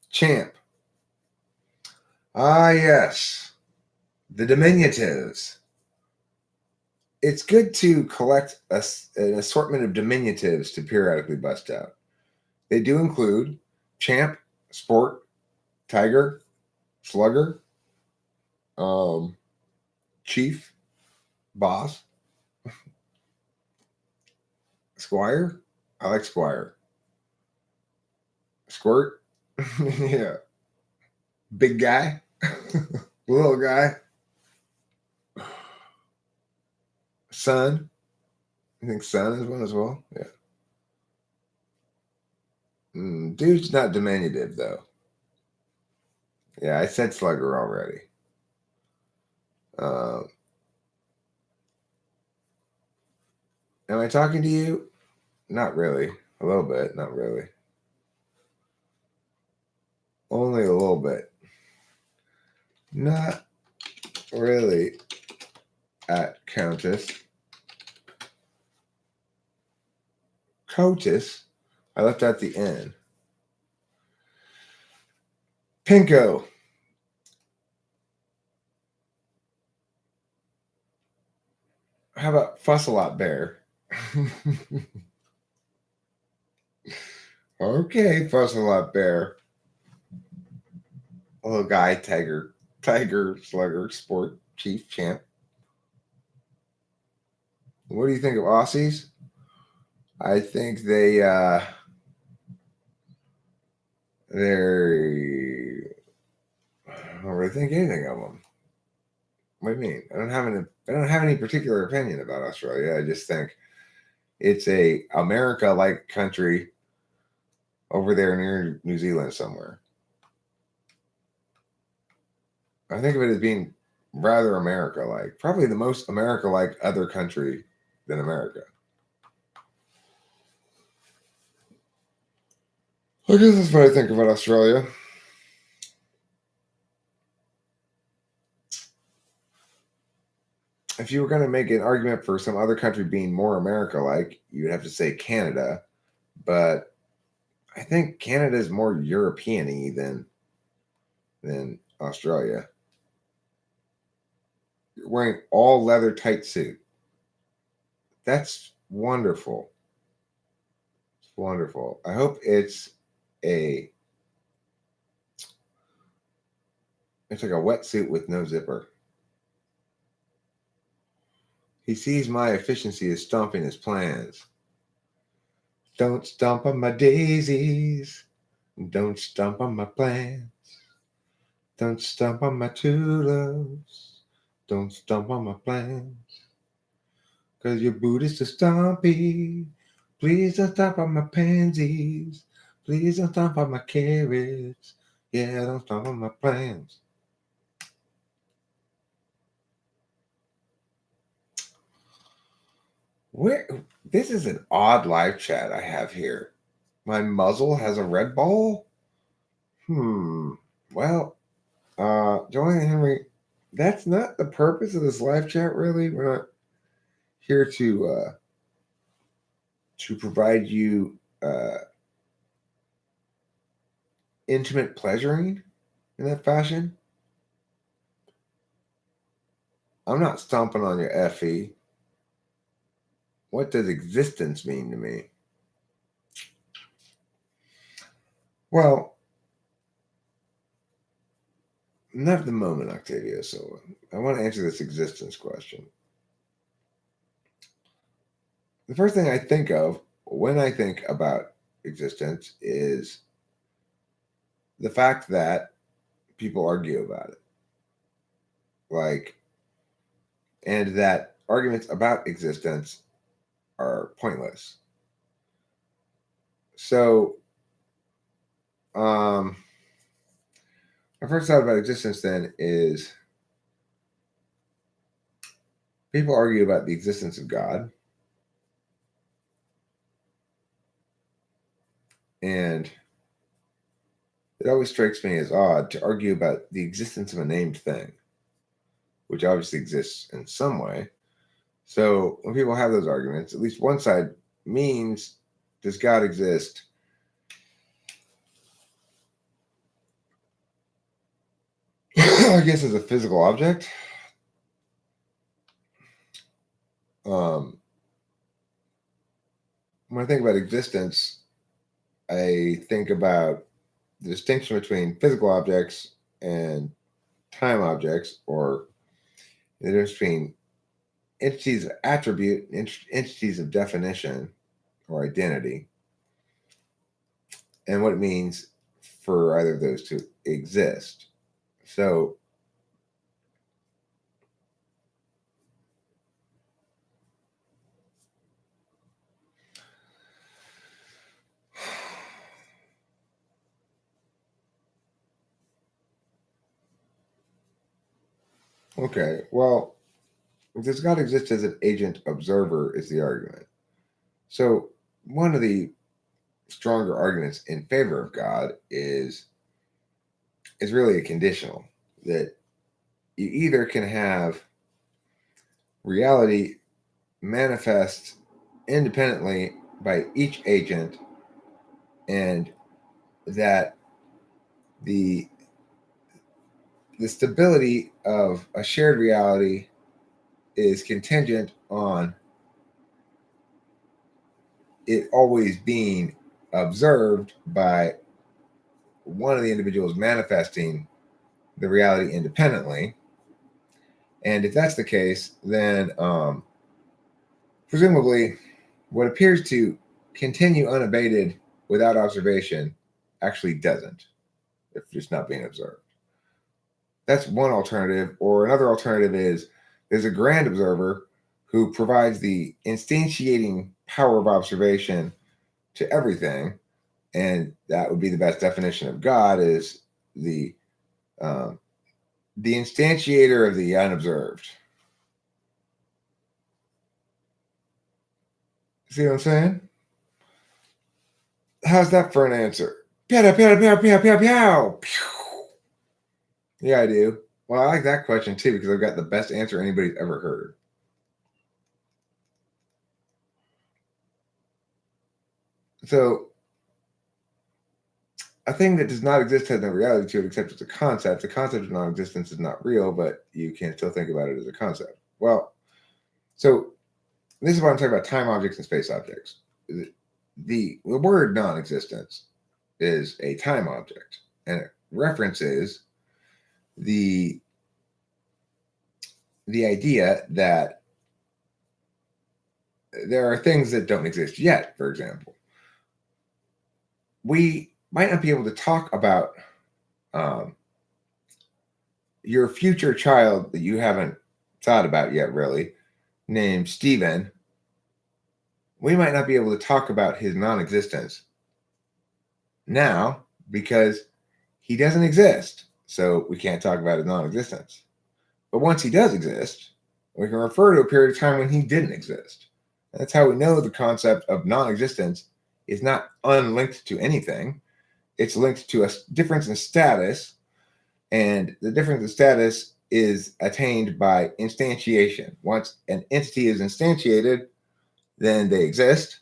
Champ. Ah, yes. The diminutives. It's good to collect an assortment of diminutives to periodically bust out. They do include champ, sport, tiger, slugger, chief, boss, squire. I like squire. Squirt. Yeah. Big guy. Little guy. Son. I think son is one as well. Yeah. Dude's not diminutive though. Yeah, I said slugger already. Am I talking to you? Not really. A little bit, not really. Only a little bit. Not really at Countess. Cotis. I left out the N. Pinko. How about Fussalot Bear? Okay, Fussalot Bear. Little guy, Tiger, Slugger, Sport Chief Champ. What do you think of Aussies? I think they're. I don't really think anything of them. What do you mean? I don't have any particular opinion about Australia. I just think it's a America-like country over there near New Zealand somewhere. I think of it as being rather America-like, probably the most America-like other country than America. I guess that's what I think about Australia. If you were going to make an argument for some other country being more America-like, you'd have to say Canada. But I think Canada is more European-y than Australia. You're wearing all leather tight suit. That's wonderful. It's wonderful. I hope it's like a wetsuit with no zipper. He sees my efficiency as stomping his plans. Don't stomp on my daisies. Don't stomp on my plans. Don't stomp on my tulips. Don't stomp on my plans. 'Cause your boot is too stompy. Please don't stomp on my pansies. Please don't stomp on my carrots. Yeah, don't stomp on my plans. This is an odd live chat I have here. My muzzle has a red ball? Well, Joanne Henry, that's not the purpose of this live chat, really. We're not here to provide you intimate pleasuring in that fashion. I'm not stomping on your Effie. What does existence mean to me? Well, not at the moment, Octavio Silva. I want to answer this existence question. The first thing I think of when I think about existence is the fact that people argue about it. And that arguments about existence are pointless. So, my first thought about existence then is people argue about the existence of God. And it always strikes me as odd to argue about the existence of a named thing, which obviously exists in some way. So when people have those arguments, at least one side means, does God exist? I guess as a physical object. When I think about existence, I think about the distinction between physical objects and time objects, or the difference between entities of attribute and entities of definition or identity, and what it means for either of those to exist. So, okay, well, does God exist as an agent observer is the argument. So, one of the stronger arguments in favor of God is is really a conditional, that you either can have reality manifest independently by each agent, and that the stability of a shared reality is contingent on it always being observed by one of the individuals manifesting the reality independently. And if that's the case, then presumably what appears to continue unabated without observation actually doesn't, if it's not being observed. That's one alternative. Or another alternative is there's a grand observer who provides the instantiating power of observation to everything, and that would be the best definition of God, is the instantiator of the unobserved. See what I'm saying? How's that for an answer? Pow, pow, pow, pow, pow, pow. Yeah, I do. Well, I like that question too, because I've got the best answer anybody's ever heard. So, a thing that does not exist has no reality to it except it's a concept. The concept of non-existence is not real, but you can still think about it as a concept. Well, so this is why I'm talking about time objects and space objects. The word non-existence is a time object, and it references the idea that there are things that don't exist yet. For example, we might not be able to talk about your future child that you haven't thought about yet, really, named Steven. We might not be able to talk about his non-existence now because he doesn't exist. So we can't talk about his non-existence. But once he does exist, we can refer to a period of time when he didn't exist. And that's how we know the concept of non-existence is not unlinked to anything. It's linked to a difference in status, and the difference in status is attained by instantiation. Once an entity is instantiated, then they exist.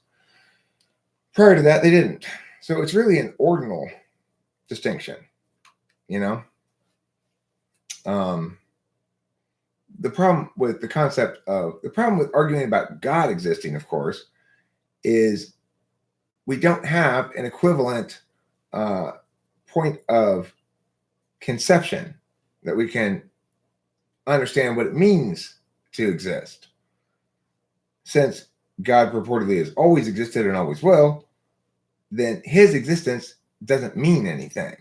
Prior to that, they didn't. So it's really an ordinal distinction, you know? The problem with the problem with arguing about God existing, of course, is we don't have an equivalent point of conception that we can understand what it means to exist. Since God purportedly has always existed and always will, then his existence doesn't mean anything.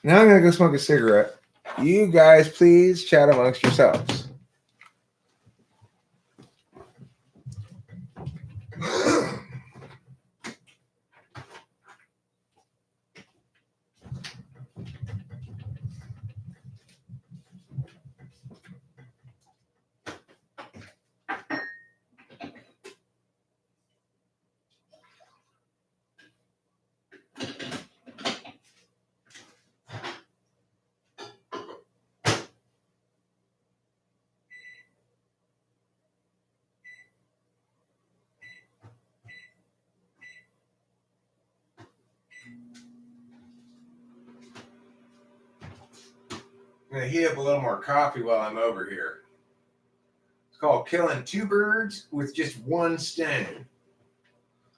Now I'm going to go smoke a cigarette. You guys, please chat amongst yourselves. I'm going to heat up a little more coffee while I'm over here. It's called killing two birds with just one stone.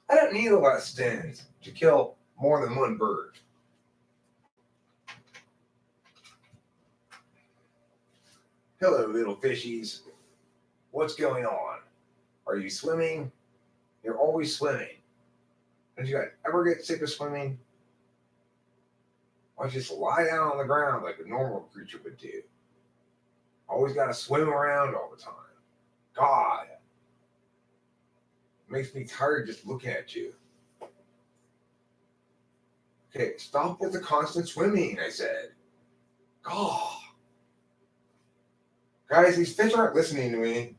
I don't need a lot of stones to kill more than one bird. Hello, little fishies. What's going on? Are you swimming? You're always swimming. Don't you guys ever get sick of swimming? Why don't you just lie down on the ground like a normal creature would do? Always got to swim around all the time. God. It makes me tired just looking at you. Okay, stop with the constant swimming, I said. God. Guys, these fish aren't listening to me.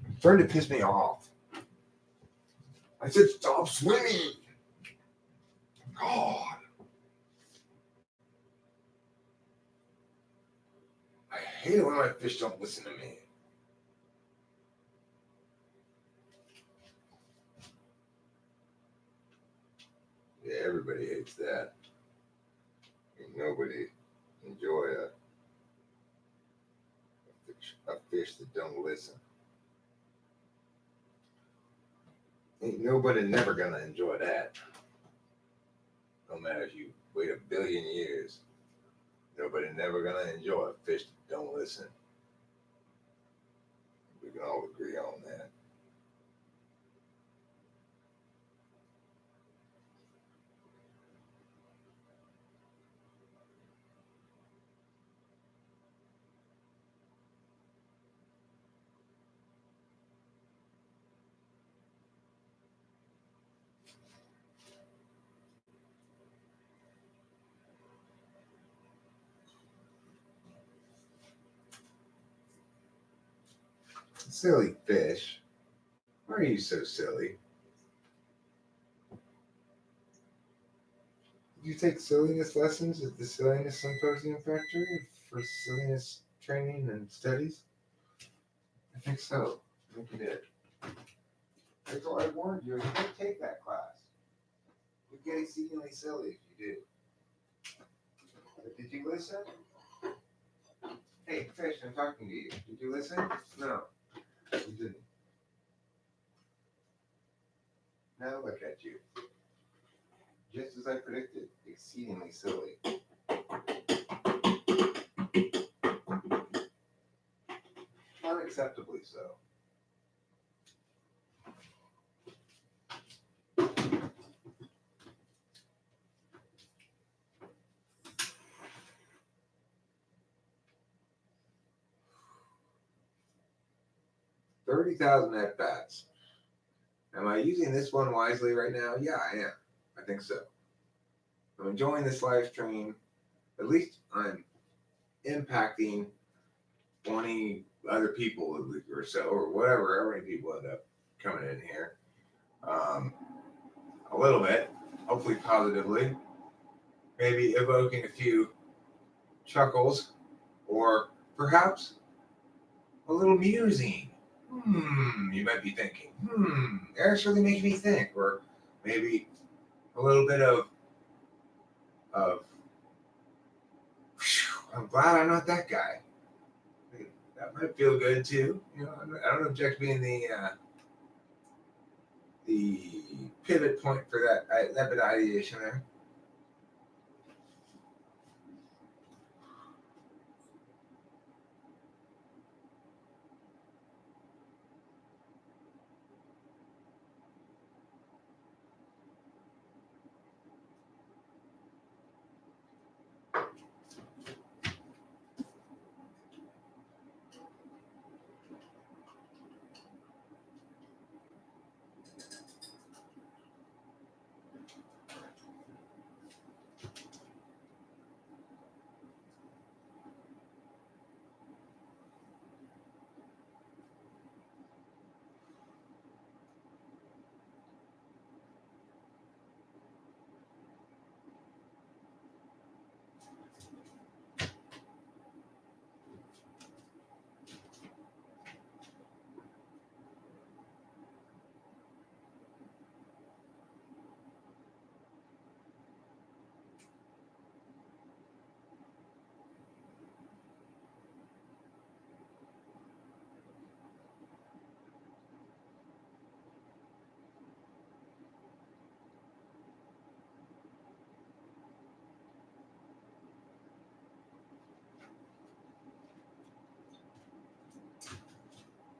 It's starting to piss me off. I said stop swimming. God. I hate it when my fish don't listen to me. Yeah, everybody hates that. Ain't nobody enjoy a fish that don't listen. Ain't nobody never gonna enjoy that. No matter if you wait a billion years, nobody never gonna enjoy a fish that don't listen. We can all agree on that. Silly fish. Why are you so silly? Did you take silliness lessons at the Silliness Symposium Factory for silliness training and studies? I think so. I think you did. That's why I warned you. You didn't take that class. You'd get exceedingly silly if you did. But did you listen? Hey, fish, I'm talking to you. Did you listen? No, you didn't. Now look at you. Just as I predicted, exceedingly silly. Unacceptably so. $30,000 at bats. Am I using this one wisely right now? Yeah, I am. I think so. I'm enjoying this live stream. At least I'm impacting 20 other people or so, or whatever, how many people end up coming in here. A little bit, hopefully positively. Maybe evoking a few chuckles, or perhaps a little musing. You might be thinking, Eric's really making me think. Or maybe a little bit of I'm glad I'm not that guy. That might feel good too. You know, I don't object being the pivot point for that bit of ideation there.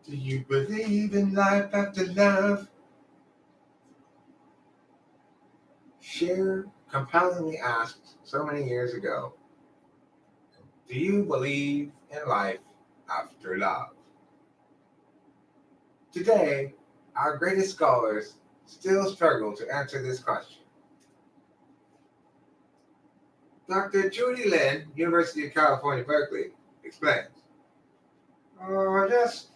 Do you believe in life after love? Cher compellingly asked so many years ago, do you believe in life after love? Today, our greatest scholars still struggle to answer this question. Dr. Judy Lin, University of California, Berkeley, explains. Yes,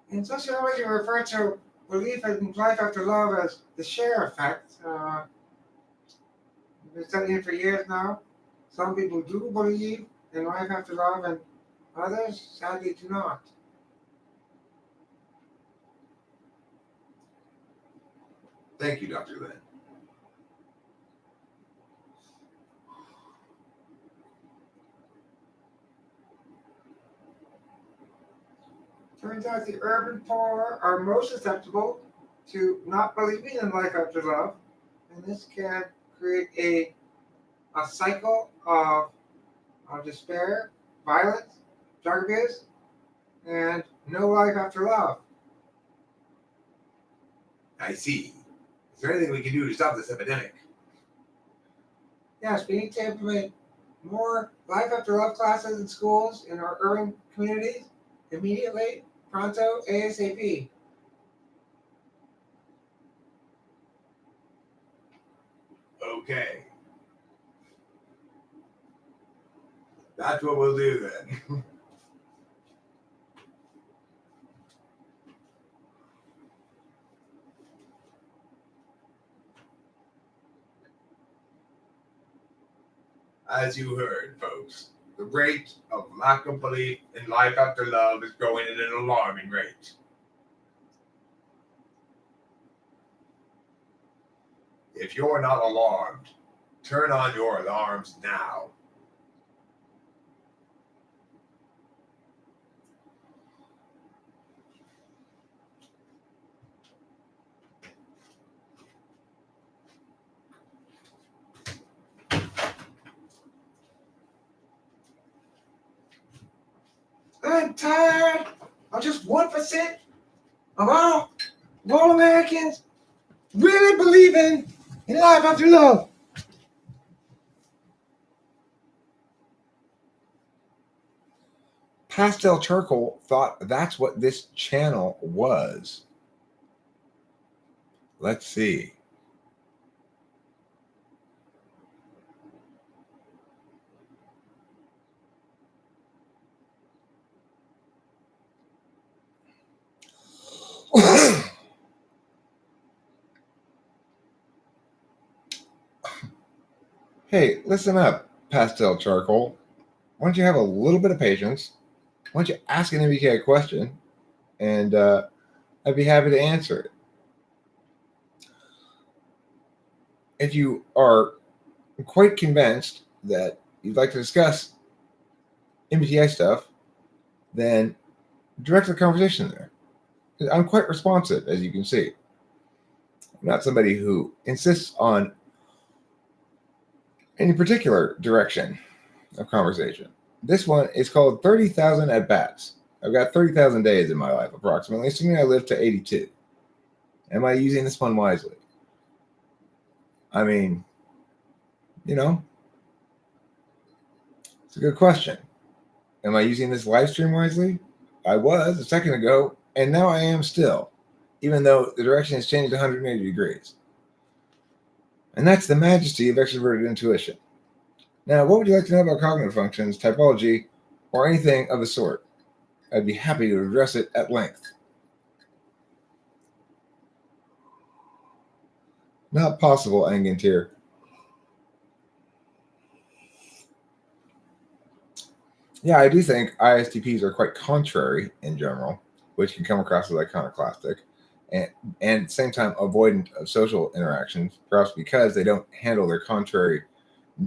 in sociology, we refer to belief in life after love as the Cher effect. I've been studying it for years now. Some people do believe in life after love, and others sadly do not. Thank you, Dr. Lin. Turns out the urban poor are most susceptible to not believing in life after love, and this can create a cycle of despair, violence, drug abuse, and no life after love. I see. Is there anything we can do to stop this epidemic? Yes, we need to implement more life after love classes in schools in our urban communities immediately, pronto, ASAP. Okay. That's what we'll do then. As you heard, folks, the rate of lack of belief in life after love is growing at an alarming rate. If you're not alarmed, turn on your alarms now. I'm tired of just 1% of all Americans really believing in life after love. Pastel Charcoal thought that's what this channel was. Let's see. Hey, listen up, Pastel Charcoal. Why don't you have a little bit of patience? Why don't you ask an MBK a question, and I'd be happy to answer it. If you are quite convinced that you'd like to discuss MBTI stuff, then direct the conversation there. I'm quite responsive, as you can see. I'm not somebody who insists on any particular direction of conversation. This one is called 30,000 at bats. I've got 30,000 days in my life, approximately, assuming I live to 82. Am I using this one wisely? I mean, you know, it's a good question. Am I using this live stream wisely? I was a second ago, and now I am still, even though the direction has changed 180 degrees. And that's the majesty of extroverted intuition. Now, what would you like to know about cognitive functions, typology, or anything of the sort? I'd be happy to address it at length. Not possible, Angantir. Yeah, I do think ISTPs are quite contrary in general, which can come across as iconoclastic, and at the same time avoidant of social interactions, perhaps because they don't handle their contrary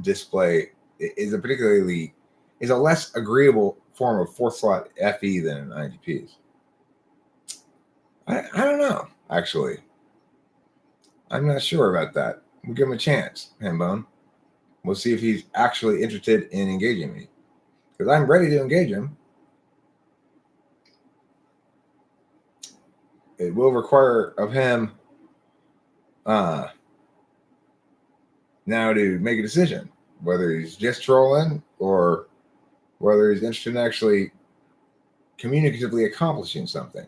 display is a less agreeable form of fourth slot FE than in INTPs. I don't know, actually. I'm not sure about that. We'll give him a chance, Hambone. We'll see if he's actually interested in engaging me. Because I'm ready to engage him. It will require of him now to make a decision, whether he's just trolling or whether he's interested in actually communicatively accomplishing something.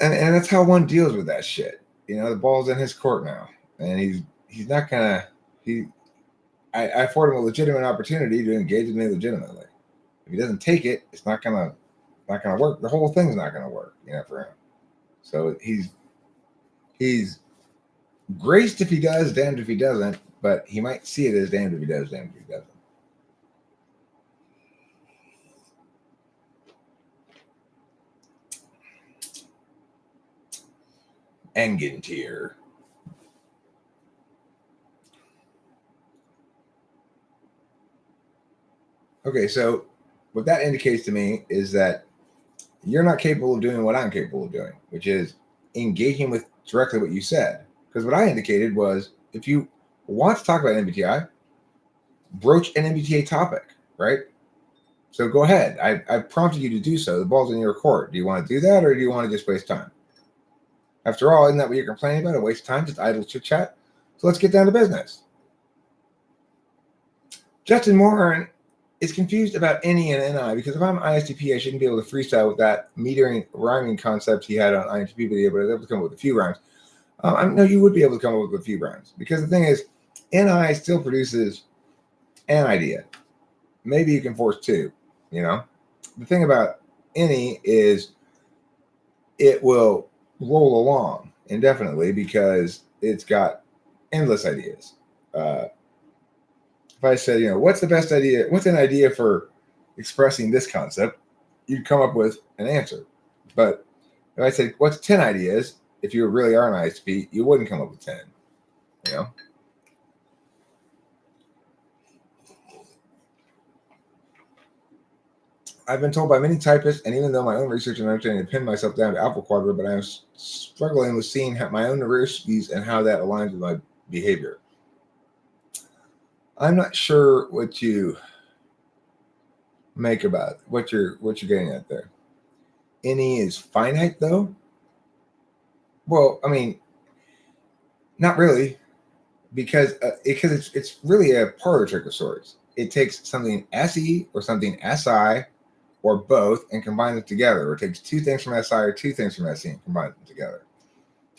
And that's how one deals with that shit. You know, the ball's in his court now, and he's not gonna I afford him a legitimate opportunity to engage with me legitimately. If he doesn't take it, it's not gonna work. The whole thing's not gonna work, you know, for him. So he's graced if he does, damned if he doesn't, but he might see it as damned if he does, damned if he doesn't. Engintier. Okay, so what that indicates to me is that you're not capable of doing what I'm capable of doing, which is engaging with directly what you said. Because what I indicated was if you want to talk about MBTI, broach an MBTI topic, right? So go ahead. I prompted you to do so. The ball's in your court. Do you want to do that or do you want to just waste time? After all, isn't that what you're complaining about? A waste of time, just idle chit chat? So let's get down to business. Justin Moran is confused about any and NI because if I'm ISTP, I shouldn't be able to freestyle with that metering rhyming concept he had on INTP video, but I was able to come up with a few rhymes. No, you would be able to come up with a few rhymes because the thing is, NI still produces an idea. Maybe you can force two, you know? The thing about any is it will roll along indefinitely because it's got endless ideas. If I said, you know, what's the best idea? What's an idea for expressing this concept? You'd come up with an answer. But if I said, what's 10 ideas? If you really are an ISP, you wouldn't come up with 10, you know? I've been told by many typists, and even though my own research and understanding to pin myself down to Alpha Quadrant, but I am struggling with seeing my own neuroses and how that aligns with my behavior. I'm not sure what you make about what you're getting at there. Any is finite though. Well, I mean, not really, because it's really a parlor trick of sorts. It takes something SE or something SI or both and combines it together, or it takes two things from SI or two things from SE and combines them together.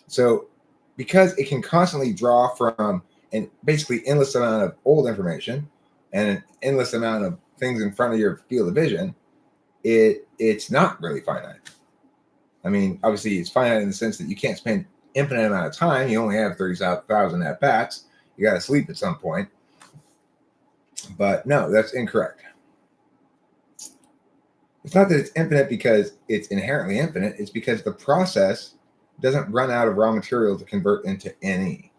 So because it can constantly draw from an basically endless amount of old information and an endless amount of things in front of your field of vision, it's not really finite. I mean, obviously it's finite in the sense that you can't spend infinite amount of time. You only have 30,000 at bats. You got to sleep at some point. But no, that's incorrect. It's not that it's infinite because it's inherently infinite. It's because the process doesn't run out of raw material to convert into NE.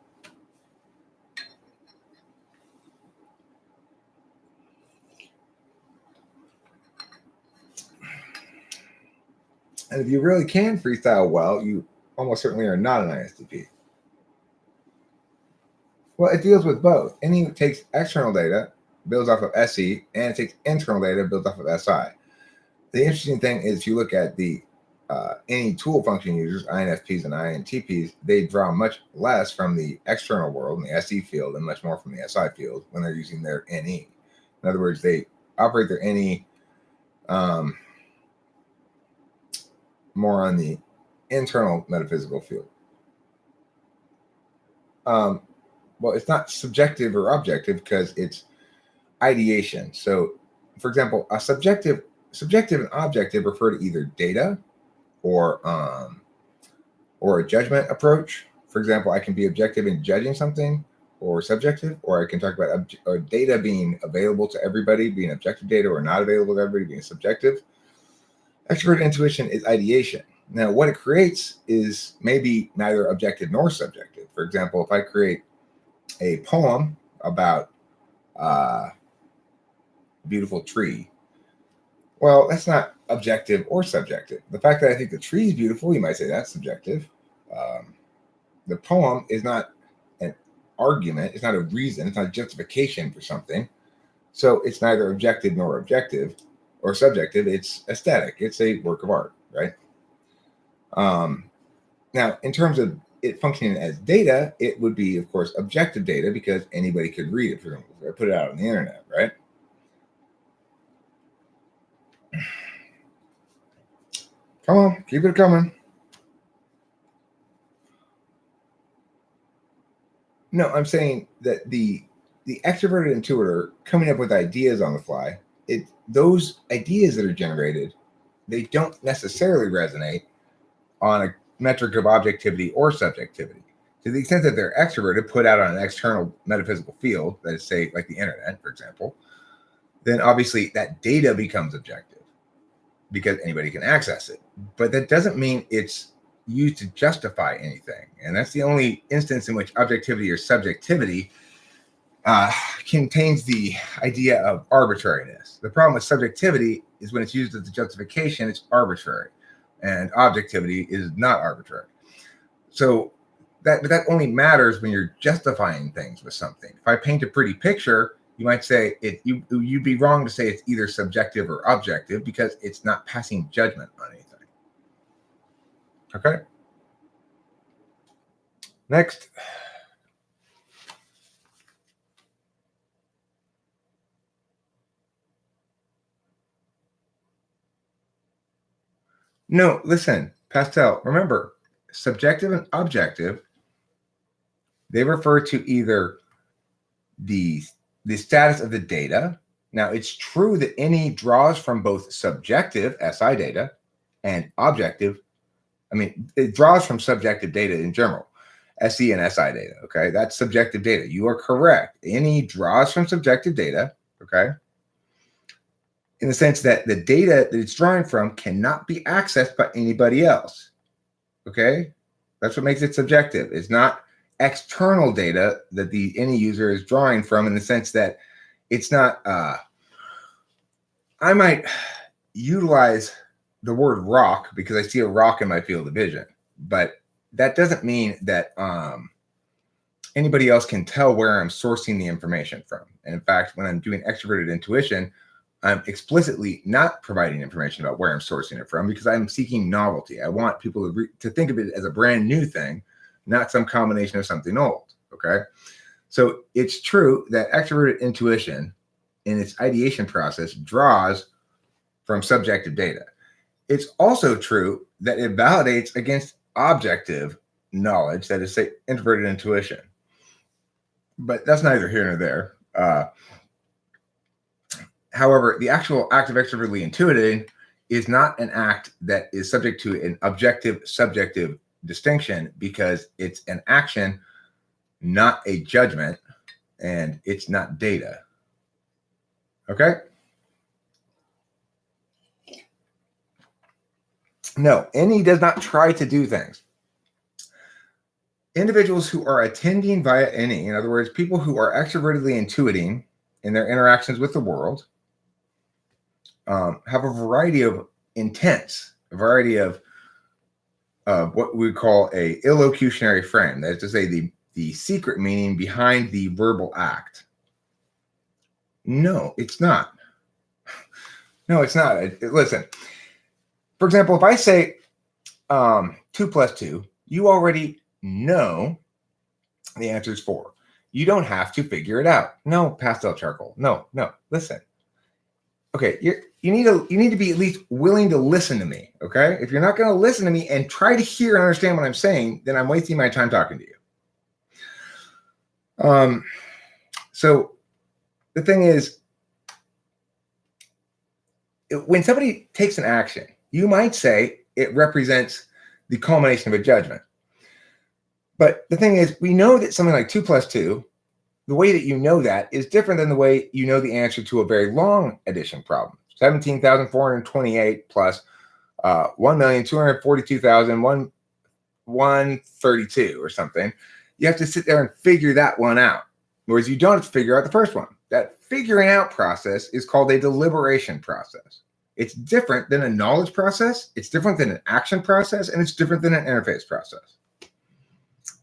And if you really can freestyle well, you almost certainly are not an ISTP. Well, it deals with both. NE takes external data, builds off of SE, and it takes internal data, builds off of SI. The interesting thing is if you look at the any tool function users, INFPs and INTPs, they draw much less from the external world in the SE field and much more from the SI field when they're using their NE. In other words, they operate their NE more on the internal metaphysical field. Well, it's not subjective or objective because it's ideation. So, for example, a subjective and objective refer to either data or a judgment approach. For example, I can be objective in judging something, or subjective, or I can talk about data being available to everybody, being objective data, or not available to everybody, being subjective. Extrovert intuition is ideation. Now, what it creates is maybe neither objective nor subjective. For example, if I create a poem about a beautiful tree, well, that's not objective or subjective. The fact that I think the tree is beautiful, you might say that's subjective. The poem is not an argument. It's not a reason. It's not a justification for something. So it's neither objective nor objective or subjective. It's aesthetic. It's a work of art, right? Now, in terms of it functioning as data, it would be, of course, objective data because anybody could read it, for example, or put it out on the internet, right? Come on, keep it coming. No, I'm saying that the extroverted intuitor coming up with ideas on the fly, those ideas that are generated, they don't necessarily resonate on a metric of objectivity or subjectivity. to the extent that they're extroverted, put out on an external metaphysical field, that is, say, like the internet, for example, then obviously that data becomes objective because anybody can access it. But that doesn't mean it's used to justify anything. And that's the only instance in which objectivity or subjectivity contains the idea of arbitrariness. The problem with subjectivity is when it's used as a justification, it's arbitrary. And objectivity is not arbitrary. So that only matters when you're justifying things with something. If I paint a pretty picture, you might say you'd be wrong to say it's either subjective or objective because it's not passing judgment on anything. Okay. Next. No, listen, Pastel, remember, subjective and objective, they refer to either the status of the data. Now, it's true that any draws from both subjective SI data and objective. I mean, it draws from subjective data in general, SE and SI data. Okay, that's subjective data. You are correct. Any draws from subjective data. Okay, in the sense that the data that it's drawing from cannot be accessed by anybody else. Okay, that's what makes it subjective. It's not external data that the any user is drawing from, in the sense that it's not. I might utilize the word rock because I see a rock in my field of vision, but that doesn't mean that anybody else can tell where I'm sourcing the information from. And in fact, when I'm doing extroverted intuition, I'm explicitly not providing information about where I'm sourcing it from because I'm seeking novelty. I want people to think of it as a brand new thing, not some combination of something old. Okay. So it's true that extroverted intuition in its ideation process draws from subjective data. It's also true that it validates against objective knowledge, that is, say, introverted intuition. But that's neither here nor there. However, the actual act of extrovertly intuiting is not an act that is subject to an objective-subjective distinction because it's an action, not a judgment, and it's not data. Okay? No, NE does not try to do things. Individuals who are attending via NE, in other words, people who are extrovertedly intuiting in their interactions with the world, have a variety of intents, a variety of what we call a illocutionary frame. That is to say, the secret meaning behind the verbal act. No, it's not. No, it's not. Listen, for example, if I say 2 plus 2, you already know the answer is 4. You don't have to figure it out. No, pastel charcoal. No, listen. Okay, you need to be at least willing to listen to me, okay? If you're not going to listen to me and try to hear and understand what I'm saying, then I'm wasting my time talking to you. So the thing is, when somebody takes an action, you might say it represents the culmination of a judgment. But the thing is, we know that something like 2 plus 2, the way that you know that is different than the way you know the answer to a very long addition problem. 17,428 plus 1,242,132 or something. You have to sit there and figure that one out. Whereas you don't have to figure out the first one. That figuring out process is called a deliberation process. It's different than a knowledge process. It's different than an action process. And it's different than an interface process.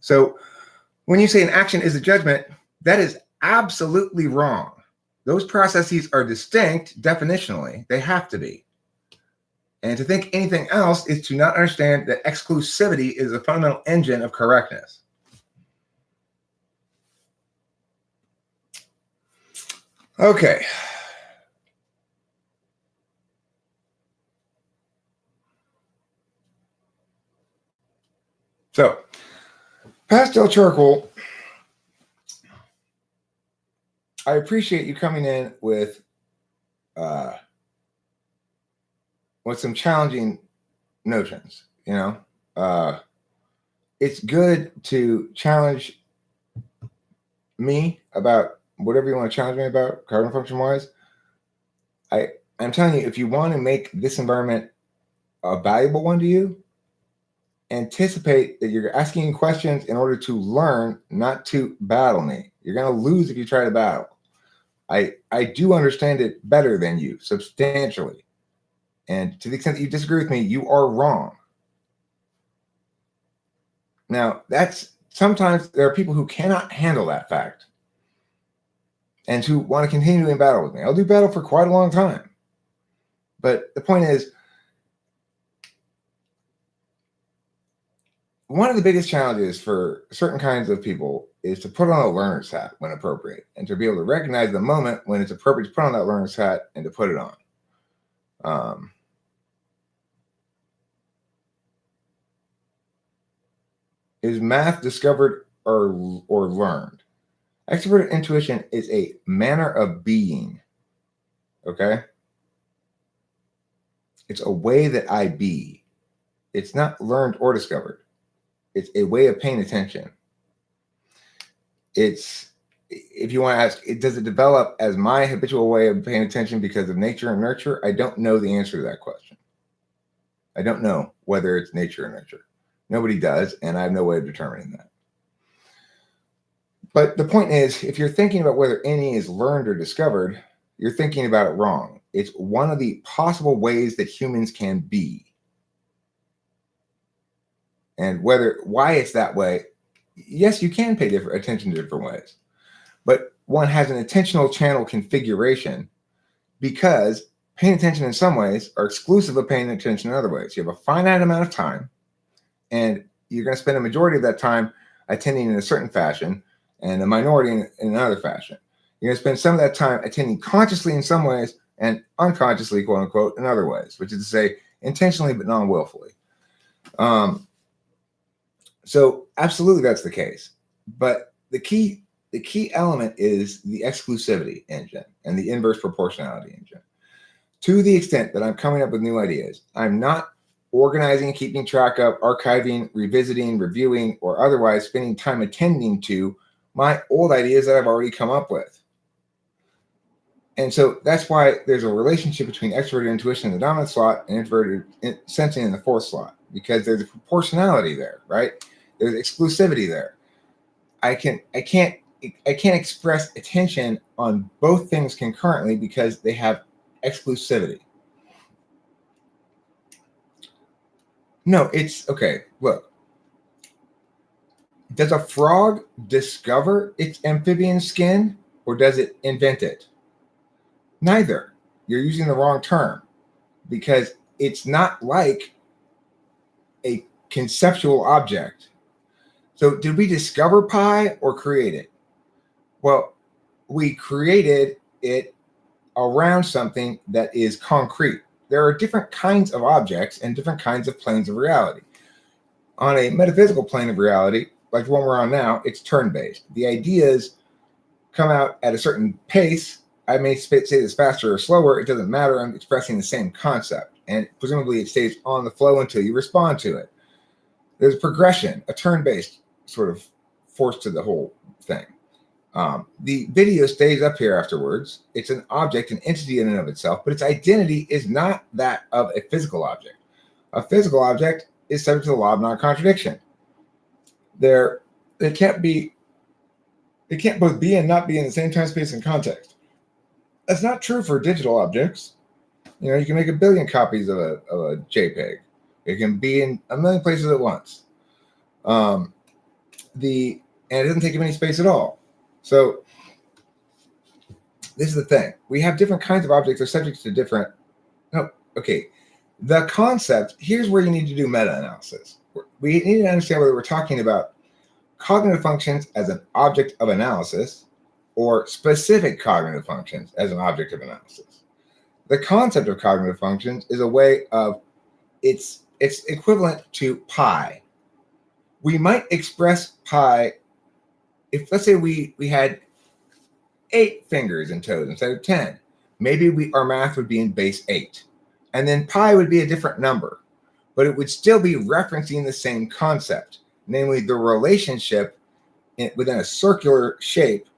So when you say an action is a judgment, that is absolutely wrong. Those processes are distinct definitionally. They have to be. And to think anything else is to not understand that exclusivity is a fundamental engine of correctness. Okay. So, pastel charcoal, I appreciate you coming in with some challenging notions. You know, it's good to challenge me about whatever you want to challenge me about, cardinal function wise. I'm telling you, if you want to make this environment a valuable one to you, anticipate that you're asking questions in order to learn, not to battle me. You're going to lose if you try to battle. I do understand it better than you, substantially. And to the extent that you disagree with me, you are wrong. Now, sometimes there are people who cannot handle that fact and who want to continue in battle with me. I'll do battle for quite a long time. But the point is, one of the biggest challenges for certain kinds of people is to put on a learner's hat when appropriate, and to be able to recognize the moment when it's appropriate to put on that learner's hat and to put it on. Is math discovered or learned? Extroverted intuition is a manner of being. Okay? It's a way that I be. It's not learned or discovered. It's a way of paying attention. It's, if you want to ask, does it develop as my habitual way of paying attention because of nature and nurture? I don't know the answer to that question. I don't know whether it's nature or nurture. Nobody does, and I have no way of determining that. But the point is, if you're thinking about whether any is learned or discovered, you're thinking about it wrong. It's one of the possible ways that humans can be. And why it's that way, yes, you can pay attention to different ways. But one has an intentional channel configuration because paying attention in some ways are exclusive of paying attention in other ways. You have a finite amount of time, and you're going to spend a majority of that time attending in a certain fashion and a minority in another fashion. You're going to spend some of that time attending consciously in some ways and unconsciously, quote unquote, in other ways, which is to say intentionally but non-willfully. So absolutely that's the case. But the key element is the exclusivity engine and the inverse proportionality engine. To the extent that I'm coming up with new ideas, I'm not organizing, keeping track of, archiving, revisiting, reviewing, or otherwise spending time attending to my old ideas that I've already come up with. And so that's why there's a relationship between extroverted intuition in the dominant slot and introverted sensing in the fourth slot, because there's a proportionality there, right? There's exclusivity there. I can't express attention on both things concurrently because they have exclusivity. No, it's okay. Look, does a frog discover its amphibian skin or does it invent it? Neither. You're using the wrong term, because it's not like a conceptual object. So did we discover pi or create it? Well, we created it around something that is concrete. There are different kinds of objects and different kinds of planes of reality. On a metaphysical plane of reality, like the one we're on now, it's turn-based. The ideas come out at a certain pace. I may say this faster or slower. It doesn't matter. I'm expressing the same concept. And presumably it stays on the flow until you respond to it. There's progression, a turn-based sort of force to the whole thing. The video stays up here afterwards. It's an object, an entity in and of itself, but its identity is not that of a physical object. A physical object is subject to the law of non-contradiction. They can't both be and not be in the same time, space, and context. That's not true for digital objects. You know, you can make a billion copies of a JPEG. It can be in a million places at once. And it doesn't take up any space at all. So this is the thing. We have different kinds of objects that are subject to different. No, okay. The concept, here's where you need to do meta-analysis. We need to understand whether we're talking about cognitive functions as an object of analysis or specific cognitive functions as an object of analysis. The concept of cognitive functions is a way of, it's equivalent to pi. We might express pi if, let's say, we had 8 fingers and toes instead of 10. Maybe our math would be in base 8. And then pi would be a different number, but it would still be referencing the same concept. namely the relationship within a circular shape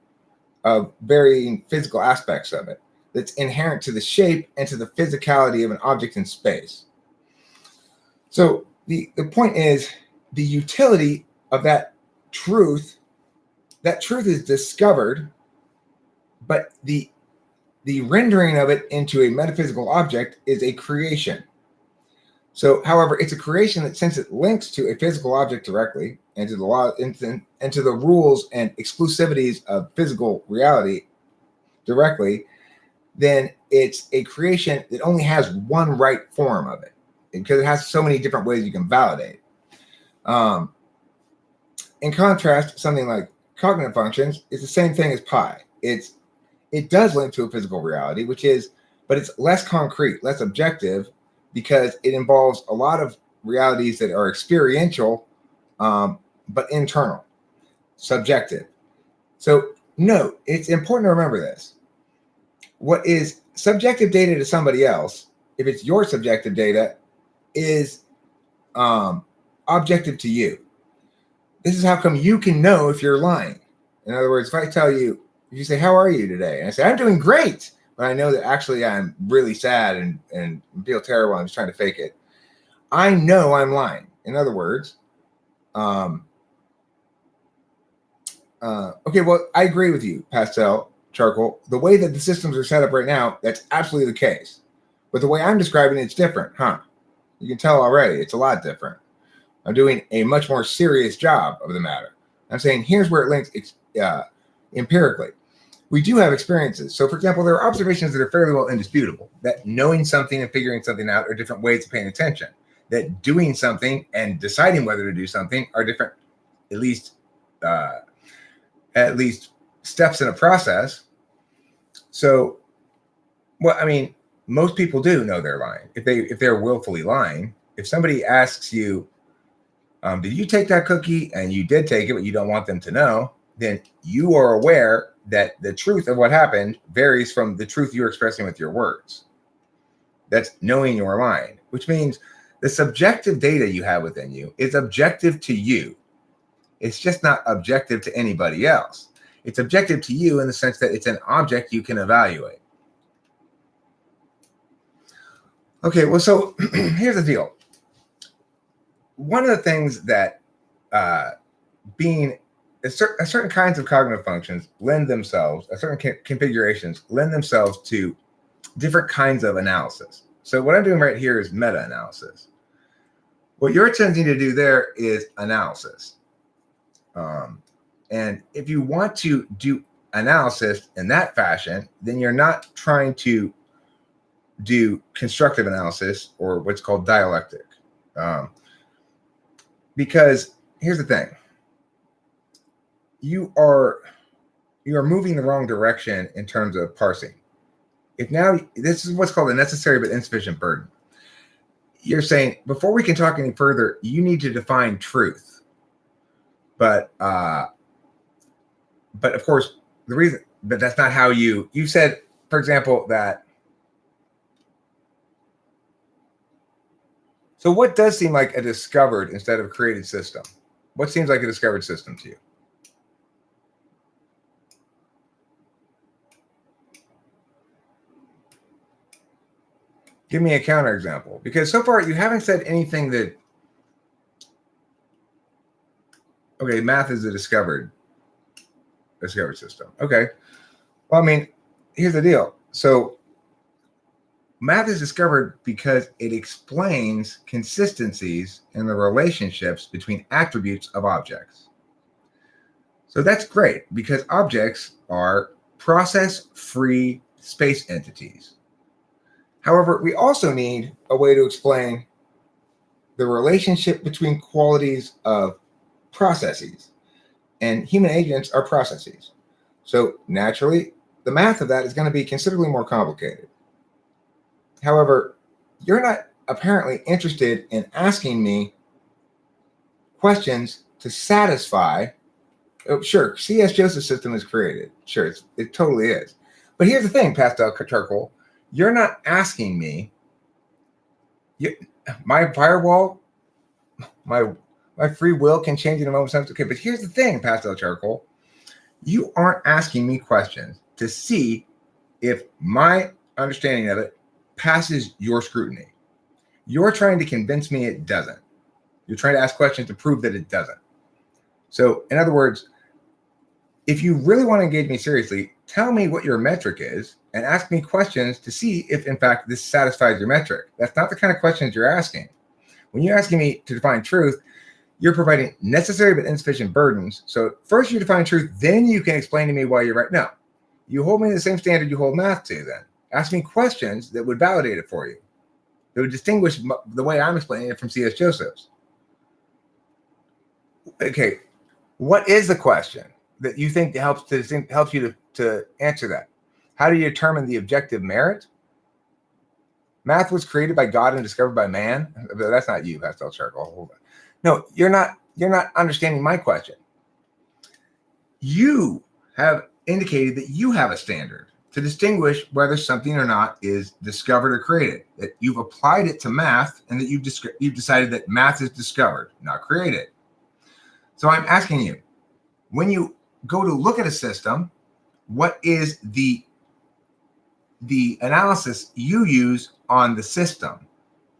of varying physical aspects of it that's inherent to the shape and to the physicality of an object in space. So the point is the utility of that truth is discovered, but the rendering of it into a metaphysical object is a creation. So, however, it's a creation that, since it links to a physical object directly and to the law and to the rules and exclusivities of physical reality directly, then it's a creation that only has one right form of it, because it has so many different ways you can validate. In contrast, something like cognitive functions is the same thing as pi. It does link to a physical reality, but it's less concrete, less objective, because it involves a lot of realities that are experiential, but internal, subjective. So note, it's important to remember this. What is subjective data to somebody else, if it's your subjective data, is objective to you. This is how come you can know if you're lying. In other words, if I tell you, if you say, how are you today? And I say, I'm doing great. But I know that actually I'm really sad and feel terrible. I'm just trying to fake it. I know I'm lying. In other words, okay, well, I agree with you, Pastel, Charcoal. The way that the systems are set up right now, that's absolutely the case. But the way I'm describing it's different, huh? You can tell already, it's a lot different. I'm doing a much more serious job of the matter. I'm saying here's where it links empirically. We do have experiences. So, for example, there are observations that are fairly well indisputable, that knowing something and figuring something out are different ways of paying attention, that doing something and deciding whether to do something are different, at least steps in a process. So, well, I mean, most people do know they're lying. If they're willfully lying, if somebody asks you, did you take that cookie? And you did take it, but you don't want them to know, then you are aware that the truth of what happened varies from the truth you're expressing with your words. That's knowing you're lying, which means the subjective data you have within you is objective to you. It's just not objective to anybody else. It's objective to you in the sense that it's an object you can evaluate. Okay, well, so here's the deal. One of the things that certain kinds of cognitive functions lend themselves, certain configurations lend themselves to different kinds of analysis. So what I'm doing right here is meta-analysis. What you're attempting to do there is analysis. And if you want to do analysis in that fashion, then you're not trying to do constructive analysis or what's called dialectic. Because here's the thing. You are moving the wrong direction in terms of parsing. This is what's called a necessary but insufficient burden. You're saying, before we can talk any further, you need to define truth. But of course, but that's not how you said, for example, that. So what does seem like a discovered instead of created system? What seems like a discovered system to you? Give me a counterexample, because so far you haven't said anything that, okay, math is a discovered system. Okay. Well, I mean, here's the deal. So math is discovered because it explains consistencies in the relationships between attributes of objects. So that's great, because objects are process-free space entities. However, we also need a way to explain the relationship between qualities of processes, and human agents are processes. So naturally, the math of that is going to be considerably more complicated. However, you're not apparently interested in asking me questions to satisfy. Oh, sure, C.S. Joseph's system is created. Sure, it totally is. But here's the thing, Pastel Charcoal. You're not asking me. My firewall, my My free will can change in a moment's notice. Okay, but here's the thing, Pastel Charcoal. You aren't asking me questions to see if my understanding of it passes your scrutiny. You're trying to convince me it doesn't. You're trying to ask questions to prove that it doesn't. So, in other words, if you really want to engage me seriously, tell me what your metric is and ask me questions to see if, in fact, this satisfies your metric. That's not the kind of questions you're asking. When you're asking me to define truth, you're providing necessary but insufficient burdens. So first you define truth, then you can explain to me why you're right. No, you hold me to the same standard you hold math to then. Ask me questions that would validate it for you. That would distinguish the way I'm explaining it from C.S. Joseph's. Okay, what is the question that you think helps you to answer that? How do you determine the objective merit? Math was created by God and discovered by man. That's not you, Pastel Charcoal. Hold on. No, you're not understanding my question. You have indicated that you have a standard to distinguish whether something or not is discovered or created. That you've applied it to math and that you've decided that math is discovered, not created. So I'm asking you, when you go to look at a system, what is the analysis you use on the system?